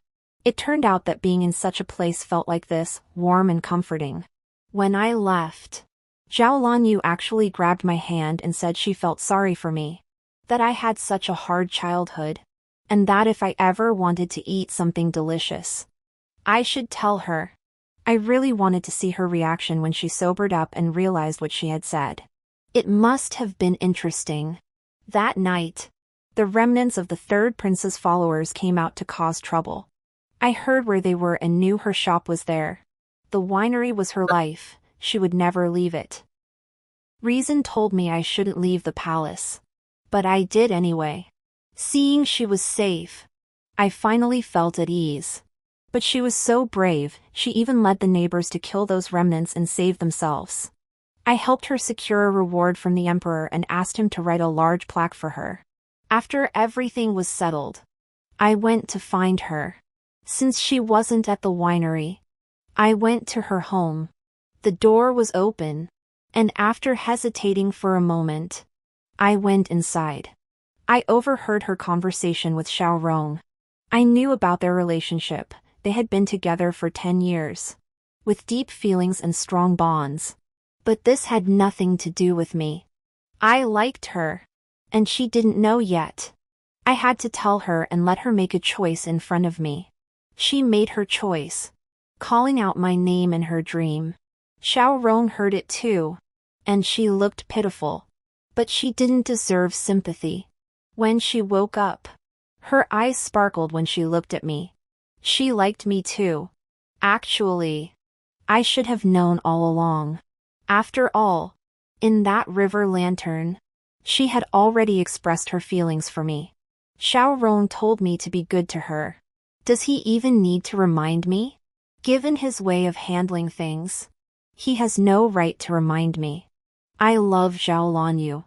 It turned out that being in such a place felt like this, warm and comforting. When I left, Zhao Lanyu actually grabbed my hand and said she felt sorry for me, that I had such a hard childhood, and that if I ever wanted to eat something delicious, I should tell her. I really wanted to see her reaction when she sobered up and realized what she had said. It must have been interesting. That night, the remnants of the third prince's followers came out to cause trouble. I heard where they were and knew her shop was there. The winery was her life, she would never leave it. Reason told me I shouldn't leave the palace. But I did anyway. Seeing she was safe, I finally felt at ease. But she was so brave, she even led the neighbors to kill those remnants and save themselves. I helped her secure a reward from the emperor and asked him to write a large plaque for her. After everything was settled, I went to find her. Since she wasn't at the winery, I went to her home. The door was open, and after hesitating for a moment, I went inside. I overheard her conversation with Xiaorong. I knew about their relationship. They had been together for 10 years, with deep feelings and strong bonds. But this had nothing to do with me. I liked her, and she didn't know yet. I had to tell her and let her make a choice in front of me. She made her choice, calling out my name in her dream. Xiaorong heard it too, and she looked pitiful. But she didn't deserve sympathy. When she woke up, her eyes sparkled when she looked at me. She liked me too. Actually, I should have known all along. After all, in that river lantern, she had already expressed her feelings for me. Xiaorong told me to be good to her. Does he even need to remind me? Given his way of handling things, he has no right to remind me. I love Zhao Lanyu.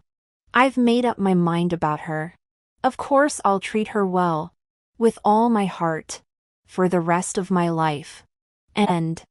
I've made up my mind about her. Of course I'll treat her well, with all my heart, for the rest of my life. And